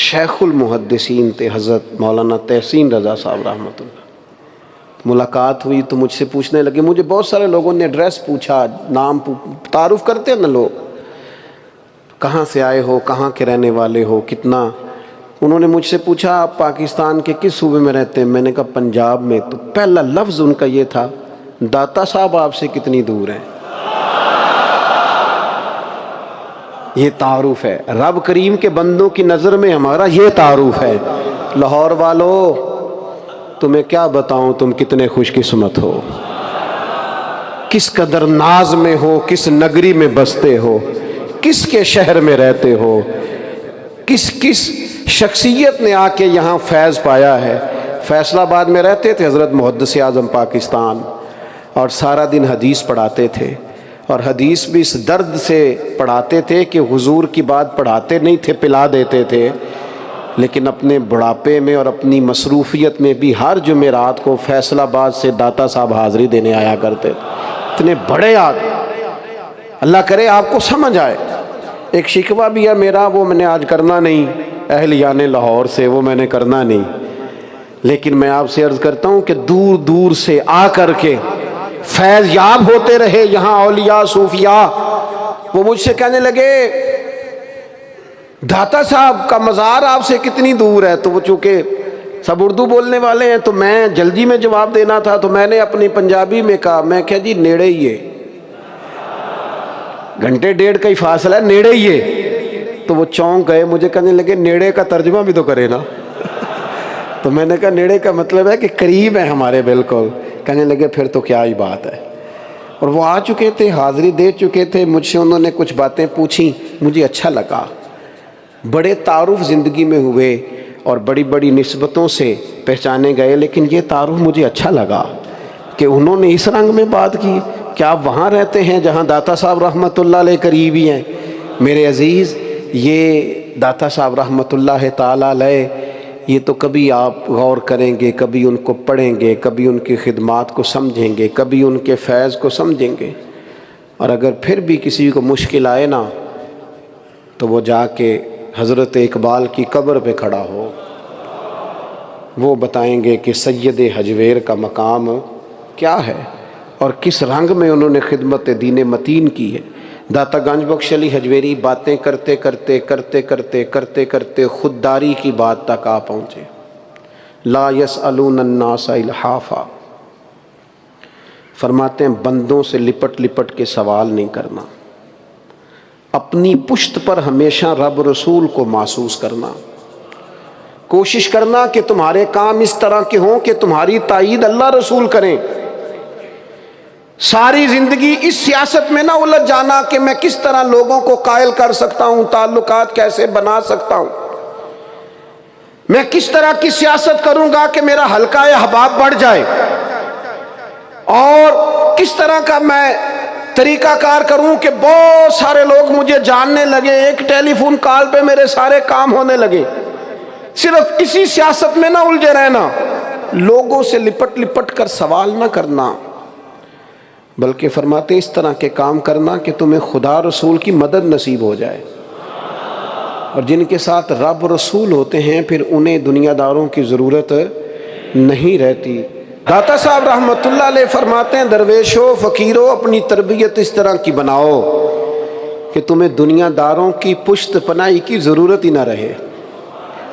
شیخ المحدثین تھے حضرت مولانا تحسین رضا صاحب رحمۃ اللہ۔ ملاقات ہوئی تو مجھ سے پوچھنے لگے، مجھے بہت سارے لوگوں نے ایڈریس پوچھا، نام تعارف کرتے ہیں نا لوگ، کہاں سے آئے ہو، کہاں کے رہنے والے ہو، کتنا۔ انہوں نے مجھ سے پوچھا آپ پاکستان کے کس صوبے میں رہتے ہیں، میں نے کہا پنجاب میں۔ تو پہلا لفظ ان کا یہ تھا، داتا صاحب آپ سے کتنی دور ہیں۔ یہ تعارف ہے، رب کریم کے بندوں کی نظر میں ہمارا یہ تعارف ہے۔ لاہور والو تمہیں کیا بتاؤں تم کتنے خوش قسمت ہو، کس قدر ناز میں ہو، کس نگری میں بستے ہو، کس کے شہر میں رہتے ہو، کس شخصیت نے آ کے یہاں فیض پایا ہے۔ فیصل آباد میں رہتے تھے حضرت محدث اعظم پاکستان، اور سارا دن حدیث پڑھاتے تھے، اور حدیث بھی اس درد سے پڑھاتے تھے کہ حضور کی بات پڑھاتے نہیں تھے، پلا دیتے تھے، لیکن اپنے بڑھاپے میں اور اپنی مصروفیت میں بھی ہر جمعرات کو فیصل آباد سے داتا صاحب حاضری دینے آیا کرتے تھے۔ اتنے بڑے آدمی، اللہ کرے آپ کو سمجھ آئے۔ ایک شکوہ بھی ہے میرا، وہ میں نے آج کرنا نہیں، اہلیان لاہور سے، وہ میں نے کرنا نہیں، لیکن میں آپ سے عرض کرتا ہوں کہ دور دور سے آ کر کے فیض یاب ہوتے رہے یہاں اولیاء صوفیاء، وہ مجھ سے کہنے لگے داتا صاحب کا مزار آپ سے کتنی دور ہے؟ تو وہ چونکہ سب اردو بولنے والے ہیں تو میں جلدی میں جواب دینا تھا، تو میں نے اپنی پنجابی میں کہا، میں کہا جی نیڑے ہی ہے، گھنٹے ڈیڑھ کا ہی فاصلہ ہے، نیڑے ہی ہے۔ تو وہ چونک گئے، مجھے کہنے لگے نیڑے کا ترجمہ بھی تو کرے نا۔ تو میں نے کہا نیڑے کا مطلب ہے کہ قریب ہے ہمارے بالکل۔ کہنے لگے پھر تو کیا ہی بات ہے۔ اور وہ آ چکے تھے، حاضری دے چکے تھے، مجھ سے انہوں نے کچھ باتیں پوچھیں، مجھے اچھا لگا، بڑے تعارف زندگی میں ہوئے اور بڑی بڑی نسبتوں سے پہچانے گئے، لیکن یہ تعارف مجھے اچھا لگا کہ انہوں نے اس رنگ میں بات کی کہ آپ وہاں رہتے ہیں جہاں داتا صاحب رحمۃ اللہ علیہ قریب ہی ہیں۔ میرے عزیز، یہ داتا صاحب رحمۃ اللہ تعالیٰ علیہ، یہ تو کبھی آپ غور کریں گے، کبھی ان کو پڑھیں گے، کبھی ان کی خدمات کو سمجھیں گے، کبھی ان کے فیض کو سمجھیں گے، اور اگر پھر بھی کسی کو مشکل آئے نا تو وہ جا کے حضرت اقبال کی قبر پہ کھڑا ہو، وہ بتائیں گے کہ سید حجویر کا مقام کیا ہے اور کس رنگ میں انہوں نے خدمت دین متین کی ہے۔ داتا گنج بخش علی حجویری باتیں کرتے کرتے کرتے کرتے کرتے کرتے خودداری کی بات تک آ پہنچے۔ لا یسألون الناس الحافا، فرماتے ہیں بندوں سے لپٹ لپٹ کے سوال نہیں کرنا، اپنی پشت پر ہمیشہ رب رسول کو محسوس کرنا، کوشش کرنا کہ تمہارے کام اس طرح کے ہوں کہ تمہاری تائید اللہ رسول کریں۔ ساری زندگی اس سیاست میں نہ الجھ جانا کہ میں کس طرح لوگوں کو قائل کر سکتا ہوں، تعلقات کیسے بنا سکتا ہوں، میں کس طرح کی سیاست کروں گا کہ میرا حلقہ احباب بڑھ جائے، اور کس طرح کا میں طریقہ کار کروں کہ بہت سارے لوگ مجھے جاننے لگے، ایک ٹیلی فون کال پہ میرے سارے کام ہونے لگے۔ صرف اسی سیاست میں نہ الجھے رہنا، لوگوں سے لپٹ لپٹ کر سوال نہ کرنا، بلکہ فرماتے اس طرح کے کام کرنا کہ تمہیں خدا رسول کی مدد نصیب ہو جائے، اور جن کے ساتھ رب رسول ہوتے ہیں پھر انہیں دنیا داروں کی ضرورت نہیں رہتی۔ داتا صاحب رحمۃ اللہ علیہ فرماتے ہیں درویشو فقیرو اپنی تربیت اس طرح کی بناؤ کہ تمہیں دنیا داروں کی پشت پناہی کی ضرورت ہی نہ رہے۔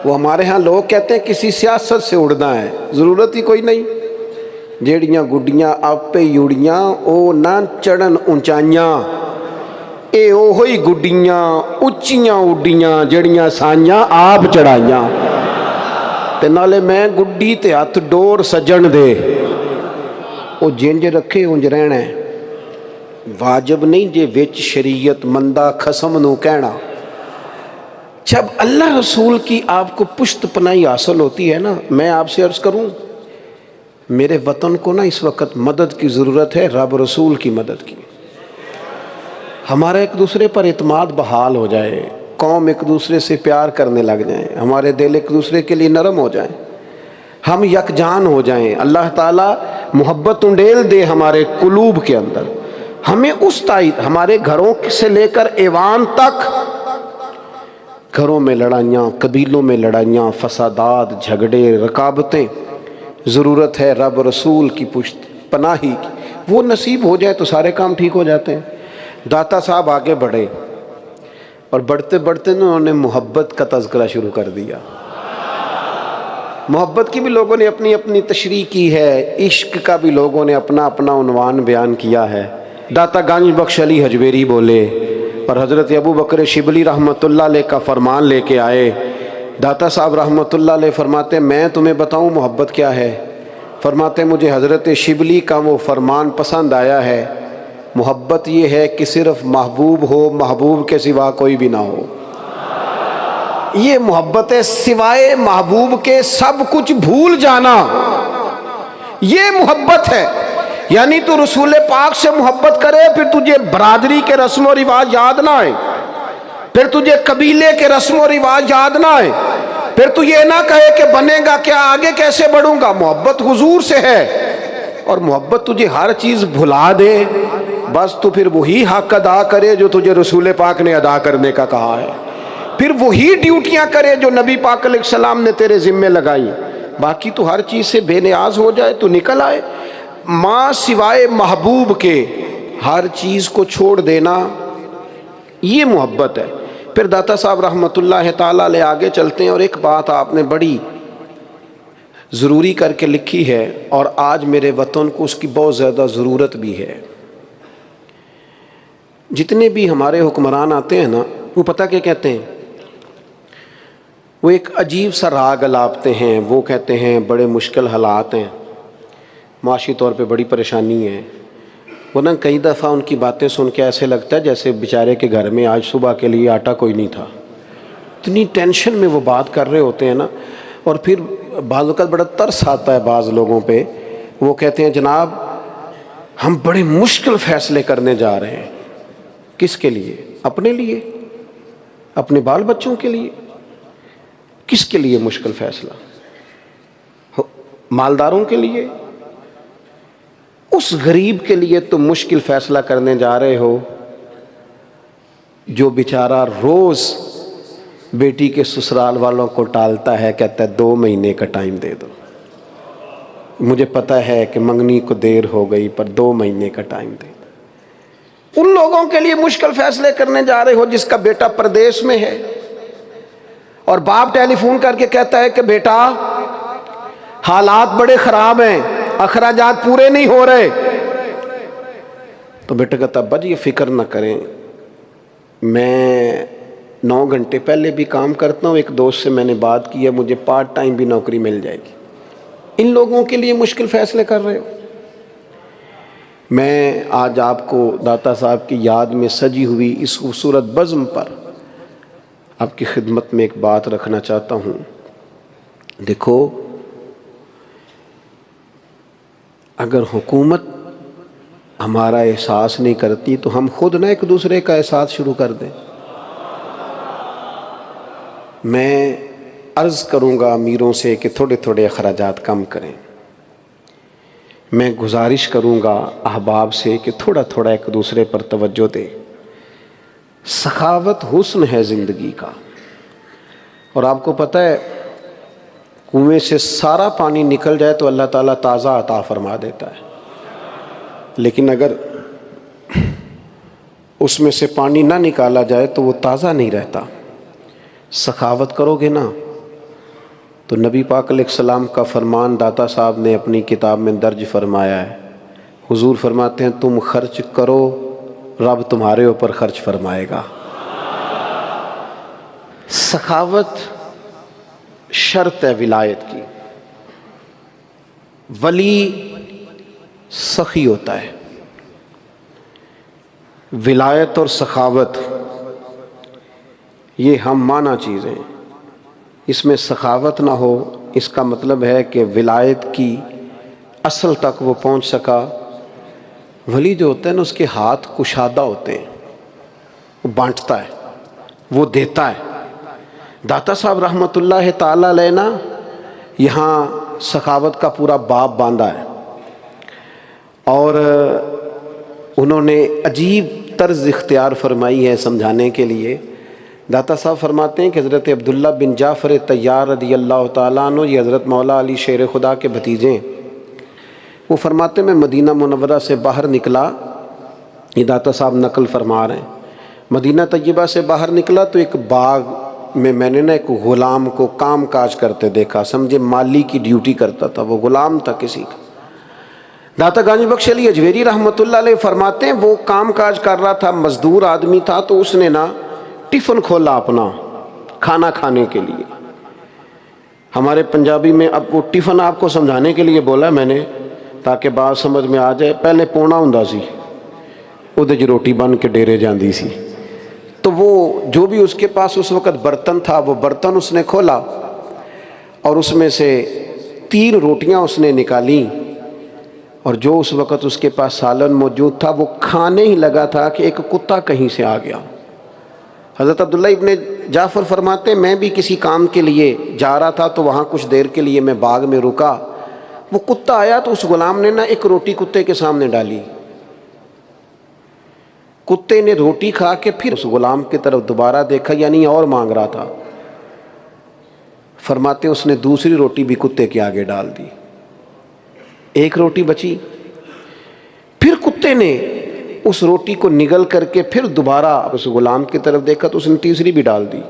وہ ہمارے ہاں لوگ کہتے ہیں کسی سیاست سے اڑنا ہے، ضرورت ہی کوئی نہیں۔ جیڑیاں گڈیاں آپے یوڑیاں او نہ چڑھن اونچائیاں، اے او ہوئی گڈیاں اچیاں اڈیاں جیڑیاں سائیاں آپ چڑھائیاں، تے نالے میں گڈی تے ہاتھ ڈور سجن دے، او جنج رکھے انج رہنا ہے، واجب نہیں جے وچ شریعت مندہ خسم نو کہنا۔ جب اللہ رسول کی آپ کو پشت پناہی حاصل ہوتی ہے نا، میں آپ سے عرض کروں میرے وطن کو نا اس وقت مدد کی ضرورت ہے، رب رسول کی مدد کی۔ ہمارا ایک دوسرے پر اعتماد بحال ہو جائے، قوم ایک دوسرے سے پیار کرنے لگ جائیں، ہمارے دل ایک دوسرے کے لیے نرم ہو جائیں، ہم یکجان ہو جائیں، اللہ تعالیٰ محبت انڈیل دے ہمارے قلوب کے اندر، ہمیں اس تائید ہمارے گھروں سے لے کر ایوان تک، گھروں میں لڑائیاں، قبیلوں میں لڑائیاں، فسادات، جھگڑے، رکابتیں، ضرورت ہے رب رسول کی پشت پناہی کی، وہ نصیب ہو جائے تو سارے کام ٹھیک ہو جاتے ہیں۔ داتا صاحب آگے بڑھے اور بڑھتے بڑھتے انہوں نے محبت کا تذکرہ شروع کر دیا۔ محبت کی بھی لوگوں نے اپنی اپنی تشریح کی ہے، عشق کا بھی لوگوں نے اپنا اپنا عنوان بیان کیا ہے۔ داتا گنج بخش علی حجویری بولے اور حضرت ابو بکر شبلی رحمۃ اللہ علیہ کا فرمان لے کے آئے۔ داتا صاحب رحمۃ اللہ علیہ فرماتے ہیں میں تمہیں بتاؤں محبت کیا ہے؟ فرماتے ہیں مجھے حضرت شبلی کا وہ فرمان پسند آیا ہے، محبت یہ ہے کہ صرف محبوب ہو، محبوب کے سوا کوئی بھی نہ ہو۔ یہ محبت ہے، سوائے محبوب کے سب کچھ بھول جانا، یہ محبت ہے۔ یعنی تو رسول پاک سے محبت کرے، پھر تجھے برادری کے رسم و رواج یاد نہ آئے، پھر تجھے قبیلے کے رسم و رواج یاد نہ آئے، پھر تو یہ نہ کہے کہ بنے گا کیا، آگے کیسے بڑھوں گا۔ محبت حضور سے ہے، اور محبت تجھے ہر چیز بھلا دے، بس تو پھر وہی حق ادا کرے جو تجھے رسول پاک نے ادا کرنے کا کہا ہے، پھر وہی ڈیوٹیاں کرے جو نبی پاک علیہ السلام نے تیرے ذمے لگائی، باقی تو ہر چیز سے بے نیاز ہو جائے تو نکل آئے۔ ماں سوائے محبوب کے ہر چیز کو چھوڑ دینا، یہ محبت ہے۔ پھر داتا صاحب رحمۃ اللہ تعالیٰ علیہ آگے چلتے ہیں، اور ایک بات آپ نے بڑی ضروری کر کے لکھی ہے، اور آج میرے وطن کو اس کی بہت زیادہ ضرورت بھی ہے۔ جتنے بھی ہمارے حکمران آتے ہیں نا، وہ پتہ کیا کہتے ہیں؟ وہ ایک عجیب سا راگ الاپتے ہیں، وہ کہتے ہیں بڑے مشکل حالات ہیں، معاشی طور پہ بڑی پریشانی ہے، ورنہ کئی دفعہ ان کی باتیں سن کے ایسے لگتا ہے جیسے بیچارے کے گھر میں آج صبح کے لیے آٹا کوئی نہیں تھا، اتنی ٹینشن میں وہ بات کر رہے ہوتے ہیں نا۔ اور پھر بعض اوقات بڑا ترس آتا ہے بعض لوگوں پہ، وہ کہتے ہیں جناب ہم بڑے مشکل فیصلے کرنے جا رہے ہیں۔ کس کے لیے؟ اپنے لیے، اپنے بال بچوں کے لیے؟ کس کے لیے مشکل فیصلہ؟ مالداروں کے لیے؟ اس غریب کے لیے تم مشکل فیصلہ کرنے جا رہے ہو جو بیچارہ روز بیٹی کے سسرال والوں کو ٹالتا ہے، کہتا ہے 2 مہینے کا ٹائم دے دو، مجھے پتہ ہے کہ منگنی کو دیر ہو گئی پر 2 مہینے کا ٹائم دے دو۔ ان لوگوں کے لیے مشکل فیصلے کرنے جا رہے ہو جس کا بیٹا پردیس میں ہے، اور باپ ٹیلی فون کر کے کہتا ہے کہ بیٹا حالات بڑے خراب ہیں، اخراجات پورے نہیں ہو رہے، تو بیٹا کہتا بج یہ فکر نہ کریں، میں 9 گھنٹے پہلے بھی کام کرتا ہوں، ایک دوست سے میں نے بات کی ہے، مجھے پارٹ ٹائم بھی نوکری مل جائے گی۔ ان لوگوں کے لیے مشکل فیصلے کر رہے ہو۔ میں آج آپ کو داتا صاحب کی یاد میں سجی ہوئی اس خوبصورت بزم پر آپ کی خدمت میں ایک بات رکھنا چاہتا ہوں۔ دیکھو، اگر حکومت ہمارا احساس نہیں کرتی تو ہم خود نہ ایک دوسرے کا احساس شروع کر دیں۔ میں عرض کروں گا امیروں سے کہ تھوڑے تھوڑے اخراجات کم کریں، میں گزارش کروں گا احباب سے کہ تھوڑا تھوڑا ایک دوسرے پر توجہ دیں۔ سخاوت حسن ہے زندگی کا، اور آپ کو پتہ ہے کنویں سے سارا پانی نکل جائے تو اللہ تعالیٰ تازہ عطا فرما دیتا ہے، لیکن اگر اس میں سے پانی نہ نکالا جائے تو وہ تازہ نہیں رہتا۔ سخاوت کرو گے نا تو نبی پاک علیہ السلام کا فرمان داتا صاحب نے اپنی کتاب میں درج فرمایا ہے۔ حضور فرماتے ہیں تم خرچ کرو، رب تمہارے اوپر خرچ فرمائے گا۔ سخاوت شرط ہے ولایت کی۔ ولی سخی ہوتا ہے، ولایت اور سخاوت یہ ہم معنی چیزیں، اس میں سخاوت نہ ہو اس کا مطلب ہے کہ ولایت کی اصل تک وہ پہنچ سکا۔ ولی جو ہوتا ہے نا اس کے ہاتھ کشادہ ہوتے ہیں، وہ بانٹتا ہے، وہ دیتا ہے۔ داتا صاحب رحمۃ اللہ تعالی علیہ نا یہاں سخاوت کا پورا باب باندھا ہے، اور انہوں نے عجیب طرز اختیار فرمائی ہے سمجھانے کے لیے۔ داتا صاحب فرماتے ہیں کہ حضرت عبداللہ بن جعفر طیار رضی اللہ تعالیٰ عنہ، یہ حضرت مولا علی شیر خدا کے بھتیجے ہیں، وہ فرماتے ہیں میں مدینہ منورہ سے باہر نکلا، یہ داتا صاحب نقل فرما رہے ہیں، مدینہ طیبہ سے باہر نکلا تو ایک باغ میں نے نا ایک غلام کو کام کاج کرتے دیکھا، سمجھے مالی کی ڈیوٹی کرتا تھا، وہ غلام تھا کسی کا۔ داتا گنج بخش علی اجویری رحمۃ اللہ علیہ فرماتے ہیں وہ کام کاج کر رہا تھا، مزدور آدمی تھا، تو اس نے نا ٹفن کھولا اپنا کھانا کھانے کے لیے۔ ہمارے پنجابی میں اب وہ ٹفن آپ کو سمجھانے کے لیے بولا میں نے تاکہ بات سمجھ میں آ جائے۔ پہلے پونا ہوندا سی، اودے وچ روٹی بن کے ڈیرے جاندی سی، تو وہ جو بھی اس کے پاس اس وقت برتن تھا وہ برتن اس نے کھولا اور اس میں سے 3 روٹیاں اس نے نکالیں، اور جو اس وقت اس کے پاس سالن موجود تھا وہ کھانے ہی لگا تھا کہ ایک کتا کہیں سے آ گیا۔ حضرت عبداللہ ابن جعفر فرماتے ہیں میں بھی کسی کام کے لیے جا رہا تھا تو وہاں کچھ دیر کے لیے میں باغ میں رکا، وہ کتا آیا تو اس غلام نے نا ایک روٹی کتے کے سامنے ڈالی، کتے نے روٹی کھا کے پھر اس غلام کی طرف دوبارہ دیکھا، یعنی اور مانگ رہا تھا۔ فرماتے ہیں اس نے دوسری روٹی بھی کتے کے آگے ڈال دی، ایک روٹی بچی، پھر کتے نے اس روٹی کو نگل کر کے پھر دوبارہ اس غلام کی طرف دیکھا تو اس نے تیسری بھی ڈال دی۔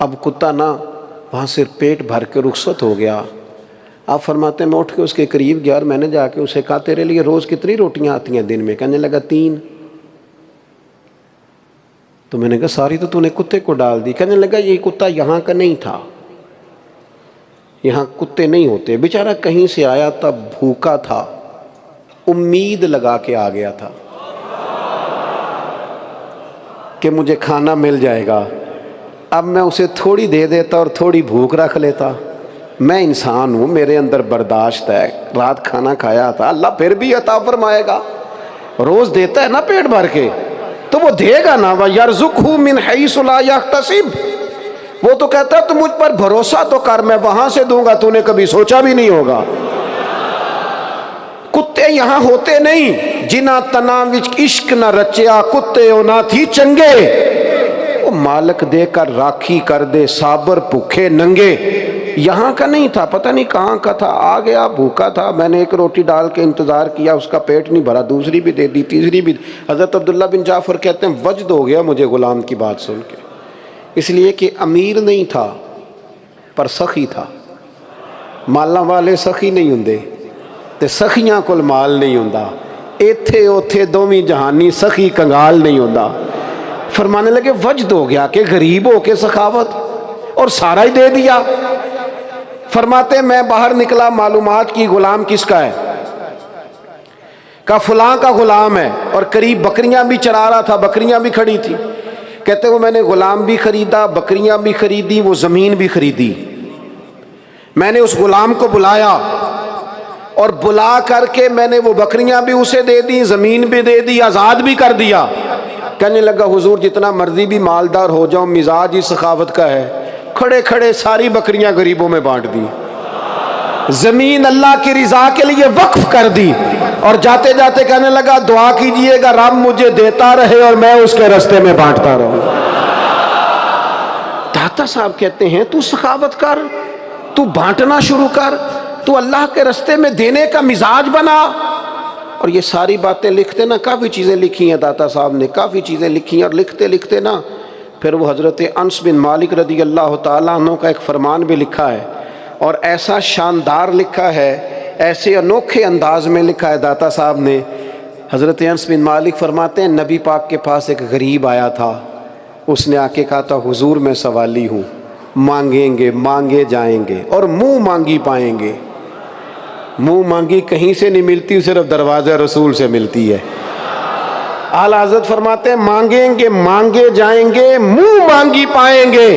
اب کتا نا وہاں سے پیٹ بھر کے رخصت ہو گیا۔ آپ فرماتے ہیں میں اٹھ کے اس کے قریب گیا اور میں نے جا کے اسے کہا تیرے لیے روز کتنی روٹیاں آتی ہیں دن میں؟ کہنے لگا 3۔ تو میں نے کہا ساری تو نے کتے کو ڈال دی۔ کہنے لگا یہ کتا یہاں کا نہیں تھا، یہاں کتے نہیں ہوتے، بیچارہ کہیں سے آیا تھا، بھوکا تھا، امید لگا کے آ گیا تھا کہ مجھے کھانا مل جائے گا، اب میں اسے تھوڑی دے دیتا اور تھوڑی بھوک رکھ لیتا۔ میں انسان ہوں، میرے اندر برداشت ہے، رات کھانا کھایا تھا، اللہ پھر بھی عطا فرمائے گا، روز دیتا ہے نا پیٹ بھر کے تو وہ دے گا نا۔ وَيَرْزُقْهُ مِنْ حَيْثُ لَا يَحْتَسِبُ، وہ تو کہتا ہے تو مجھ پر بھروسہ تو کر، میں وہاں سے دوں گا، تو نے کبھی سوچا بھی نہیں ہوگا۔ کتے یہاں ہوتے نہیں، جنہ تنا وچ عشق نہ رچیا، کتے او نہ تھی چنگے، وہ مالک دے کر راکھی کر دے، صابر بھوکے ننگے۔ یہاں کا نہیں تھا، پتہ نہیں کہاں کا تھا، آ گیا بھوکا تھا، میں نے ایک روٹی ڈال کے انتظار کیا، اس کا پیٹ نہیں بھرا، دوسری بھی دے دی، تیسری بھی۔ حضرت عبداللہ بن جعفر کہتے ہیں وجد ہو گیا مجھے غلام کی بات سن کے، اس لیے کہ امیر نہیں تھا پر سخی تھا۔ مالاں والے سخی نہیں ہوندے تے سخیاں کول مال نہیں ہوندا، ایتھے اوتھے دوویں جہانی سخی کنگال نہیں ہوندا۔ فرمانے لگے وجد ہو گیا کہ غریب ہو کے سخاوت، اور سارا ہی دے دیا۔ فرماتے ہیں میں باہر نکلا، معلومات کی غلام کس کا ہے؟ کہا فلاں کا غلام ہے، اور قریب بکریاں بھی چرا رہا تھا، بکریاں بھی کھڑی تھی۔ کہتے وہ میں نے غلام بھی خریدا، بکریاں بھی خریدی، وہ زمین بھی خریدی۔ میں نے اس غلام کو بلایا اور بلا کر کے میں نے وہ بکریاں بھی اسے دے دی، زمین بھی دے دی، آزاد بھی کر دیا۔ کہنے لگا حضور جتنا مرضی بھی مالدار ہو جاؤں، مزاج ہی سخاوت کا ہے، کھڑے کھڑے ساری بکریاں غریبوں میں بانٹ دی، زمین اللہ کی رضا کے لیے وقف کر دی، اور جاتے جاتے کہنے لگا دعا کیجئے گا رب مجھے دیتا رہے اور میں اس کے رستے میں بانٹتا رہوں۔ داتا صاحب کہتے ہیں تو سخاوت کر، تو بانٹنا شروع کر، تو اللہ کے رستے میں دینے کا مزاج بنا۔ اور یہ ساری باتیں لکھتے نا، کافی چیزیں لکھی ہیں داتا صاحب نے، کافی چیزیں لکھی ہیں، اور لکھتے لکھتے نا پھر وہ حضرت انس بن مالک رضی اللہ تعالیٰ عنہ کا ایک فرمان بھی لکھا ہے، اور ایسا شاندار لکھا ہے، ایسے انوکھے انداز میں لکھا ہے داتا صاحب نے۔ حضرت انس بن مالک فرماتے ہیں نبی پاک کے پاس ایک غریب آیا تھا، اس نے آ کے کہا تھا حضور میں سوالی ہوں، مانگیں گے مانگے جائیں گے اور منہ مانگی پائیں گے۔ منہ مانگی کہیں سے نہیں ملتی، صرف دروازہ رسول سے ملتی ہے۔ اعلیٰ حضرت فرماتے ہیں مانگیں گے مانگے جائیں گے، منہ مانگی پائیں گے،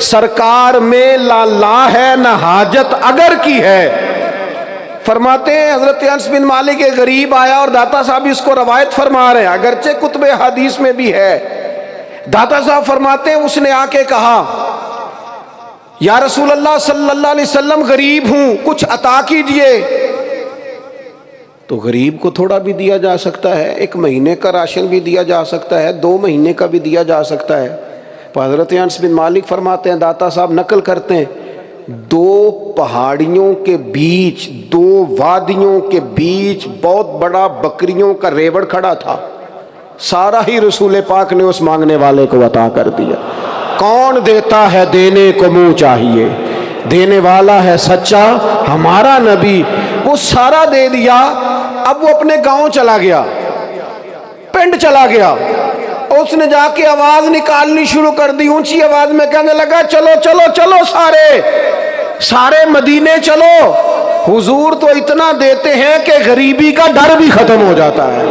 سرکار میں لا ہے نہ حاجت اگر کی ہے۔ فرماتے ہیں حضرت انس بن مالک ایک غریب آیا، اور داتا صاحب اس کو روایت فرما رہے ہیں، اگرچہ کتب حدیث میں بھی ہے۔ داتا صاحب فرماتے ہیں اس نے آ کے کہا یا رسول اللہ صلی اللہ علیہ وسلم غریب ہوں، کچھ عطا کیجئے۔ تو غریب کو تھوڑا بھی دیا جا سکتا ہے، 1 مہینے کا راشن بھی دیا جا سکتا ہے، 2 مہینے کا بھی دیا جا سکتا ہے۔ حضرت انس بن مالک فرماتے ہیں داتا صاحب نقل کرتے ہیں 2 پہاڑیوں کے بیچ، 2 وادیوں کے بیچ بہت بڑا بکریوں کا ریوڑ کھڑا تھا، سارا ہی رسول پاک نے اس مانگنے والے کو عطا کر دیا۔ کون دیتا ہے دینے کو منہ چاہیے، دینے والا ہے سچا ہمارا نبی۔ وہ وہ سارا دے دیا. اب وہ اپنے گاؤں چلا گیا, پنڈ چلا گیا. اس نے جا کے آواز نکالنی شروع کر دی اونچی آواز میں, کہنے لگا چلو چلو چلو سارے مدینے چلو. حضور تو اتنا دیتے ہیں کہ غریبی کا ڈر بھی ختم ہو جاتا ہے,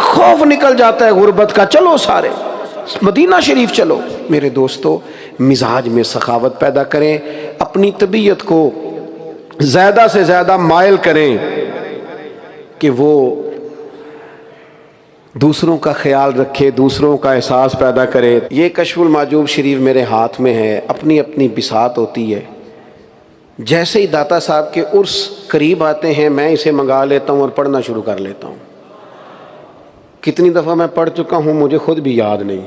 خوف نکل جاتا ہے غربت کا. چلو سارے مدینہ شریف چلو. میرے دوستو, مزاج میں سخاوت پیدا کریں, اپنی طبیعت کو زیادہ سے زیادہ مائل کریں کہ وہ دوسروں کا خیال رکھے, دوسروں کا احساس پیدا کرے. یہ کشف المحجوب شریف میرے ہاتھ میں ہے, اپنی اپنی بساط ہوتی ہے. جیسے ہی داتا صاحب کے عرس قریب آتے ہیں میں اسے منگا لیتا ہوں اور پڑھنا شروع کر لیتا ہوں. کتنی دفعہ میں پڑھ چکا ہوں مجھے خود بھی یاد نہیں,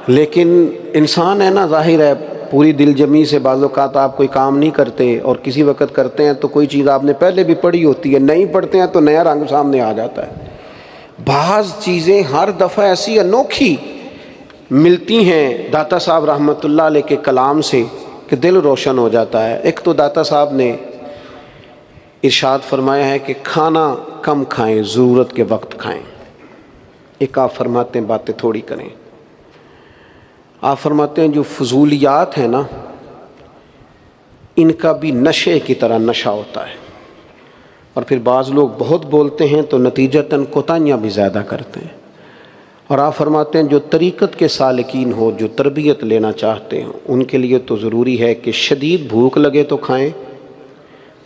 لیکن انسان ہے نا, ظاہر ہے پوری دل جمی سے بعض اوقات آپ کوئی کام نہیں کرتے اور کسی وقت کرتے ہیں تو کوئی چیز آپ نے پہلے بھی پڑھی ہوتی ہے, نہیں پڑھتے ہیں تو نیا رنگ سامنے آ جاتا ہے. بعض چیزیں ہر دفعہ ایسی انوکھی ملتی ہیں داتا صاحب رحمۃ اللہ علیہ کے کلام سے کہ دل روشن ہو جاتا ہے. ایک تو داتا صاحب نے ارشاد فرمایا ہے کہ کھانا کم کھائیں, ضرورت کے وقت کھائیں. ایک آپ فرماتے ہیں باتیں تھوڑی کریں. آپ فرماتے ہیں جو فضولیات ہیں نا ان کا بھی نشے کی طرح نشہ ہوتا ہے, اور پھر بعض لوگ بہت بولتے ہیں تو نتیجتاً کوتاہیاں بھی زیادہ کرتے ہیں. اور آپ فرماتے ہیں جو طریقت کے سالکین ہو, جو تربیت لینا چاہتے ہیں, ان کے لیے تو ضروری ہے کہ شدید بھوک لگے تو کھائیں,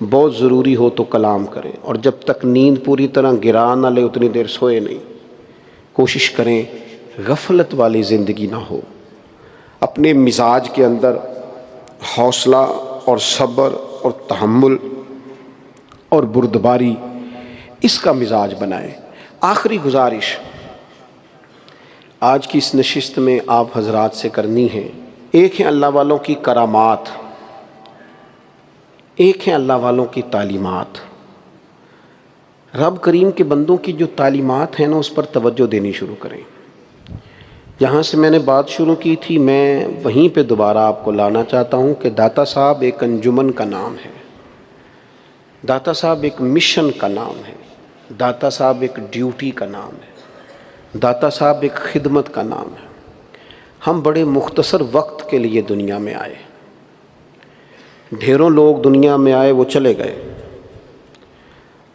بہت ضروری ہو تو کلام کریں, اور جب تک نیند پوری طرح گرا نہ لے اتنی دیر سوئے نہیں. کوشش کریں غفلت والی زندگی نہ ہو, اپنے مزاج کے اندر حوصلہ اور صبر اور تحمل اور بردباری اس کا مزاج بنائیں. آخری گزارش آج کی اس نشست میں آپ حضرات سے کرنی ہے. ایک ہے اللہ والوں کی کرامات, ایک ہے اللہ والوں کی تعلیمات. رب کریم کے بندوں کی جو تعلیمات ہیں نا اس پر توجہ دینی شروع کریں. جہاں سے میں نے بات شروع کی تھی میں وہیں پہ دوبارہ آپ کو لانا چاہتا ہوں کہ داتا صاحب ایک انجمن کا نام ہے, داتا صاحب ایک مشن کا نام ہے, داتا صاحب ایک ڈیوٹی کا نام ہے, داتا صاحب ایک خدمت کا نام ہے. ہم بڑے مختصر وقت کے لیے دنیا میں آئے, ڈھیروں لوگ دنیا میں آئے وہ چلے گئے,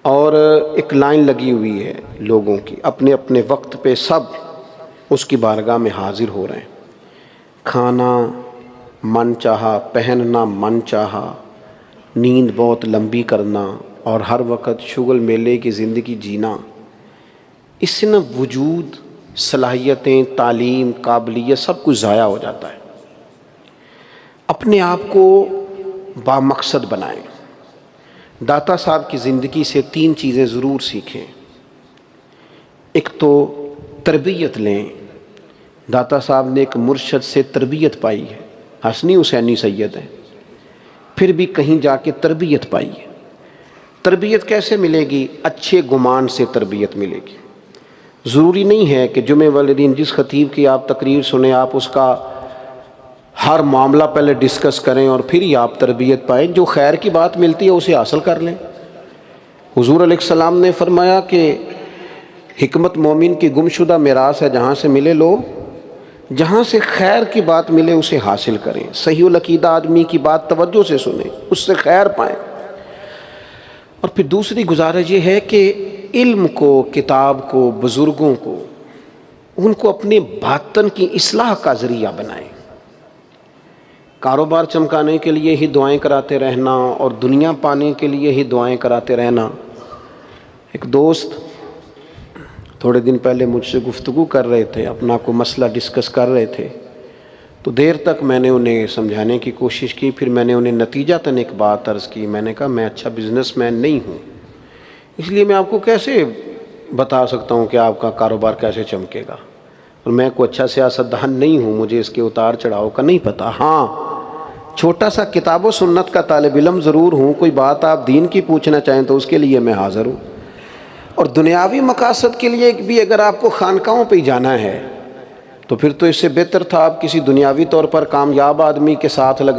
اور ایک لائن لگی ہوئی ہے لوگوں کی, اپنے اپنے وقت پہ سب اس کی بارگاہ میں حاضر ہو رہے ہیں. کھانا من چاہا, پہننا من چاہا, نیند بہت لمبی کرنا اور ہر وقت شغل میلے کی زندگی جینا, اس سے نہ وجود, صلاحیتیں, تعلیم, قابلیت سب کچھ ضائع ہو جاتا ہے. اپنے آپ کو بامقصد بنائیں. داتا صاحب کی زندگی سے 3 چیزیں ضرور سیکھیں. ایک تو تربیت لیں. داتا صاحب نے ایک مرشد سے تربیت پائی ہے, حسنی حسینی سید ہیں, پھر بھی کہیں جا کے تربیت پائی ہے. تربیت کیسے ملے گی؟ اچھے گمان سے تربیت ملے گی. ضروری نہیں ہے کہ جمعہ والے دن جس خطیب کی آپ تقریر سنیں آپ اس کا ہر معاملہ پہلے ڈسکس کریں اور پھر ہی آپ تربیت پائیں. جو خیر کی بات ملتی ہے اسے حاصل کر لیں. حضور علیہ السلام نے فرمایا کہ حکمت مومن کی گمشدہ میراث ہے, جہاں سے ملے لو, جہاں سے خیر کی بات ملے اسے حاصل کریں. صحیح العقیدہ آدمی کی بات توجہ سے سنیں, اس سے خیر پائیں. اور پھر دوسری گزارش یہ ہے کہ علم کو, کتاب کو, بزرگوں کو, ان کو اپنے باطن کی اصلاح کا ذریعہ بنائیں. کاروبار چمکانے کے لیے ہی دعائیں کراتے رہنا اور دنیا پانے کے لیے ہی دعائیں کراتے رہنا. ایک دوست تھوڑے دن پہلے مجھ سے گفتگو کر رہے تھے, اپنا کوئی مسئلہ ڈسکس کر رہے تھے, تو دیر تک میں نے انہیں سمجھانے کی کوشش کی. پھر میں نے انہیں نتیجتاً ایک بات عرض کی. میں نے کہا میں اچھا بزنس مین نہیں ہوں, اس لیے میں آپ کو کیسے بتا سکتا ہوں کہ آپ کا کاروبار کیسے چمکے گا, اور میں کوئی اچھا سیاستدان نہیں ہوں, مجھے اس کے اتار چڑھاؤ کا نہیں پتہ. ہاں چھوٹا سا کتاب و سنت کا طالب علم ضرور ہوں, کوئی بات آپ دین کی پوچھنا چاہیں تو اس کے لیے میں حاضر ہوں. اور دنیاوی مقاصد کے لیے بھی اگر آپ کو خانقاہوں پہ ہی جانا ہے تو پھر تو اس سے بہتر تھا آپ کسی دنیاوی طور پر کامیاب آدمی کے ساتھ لگ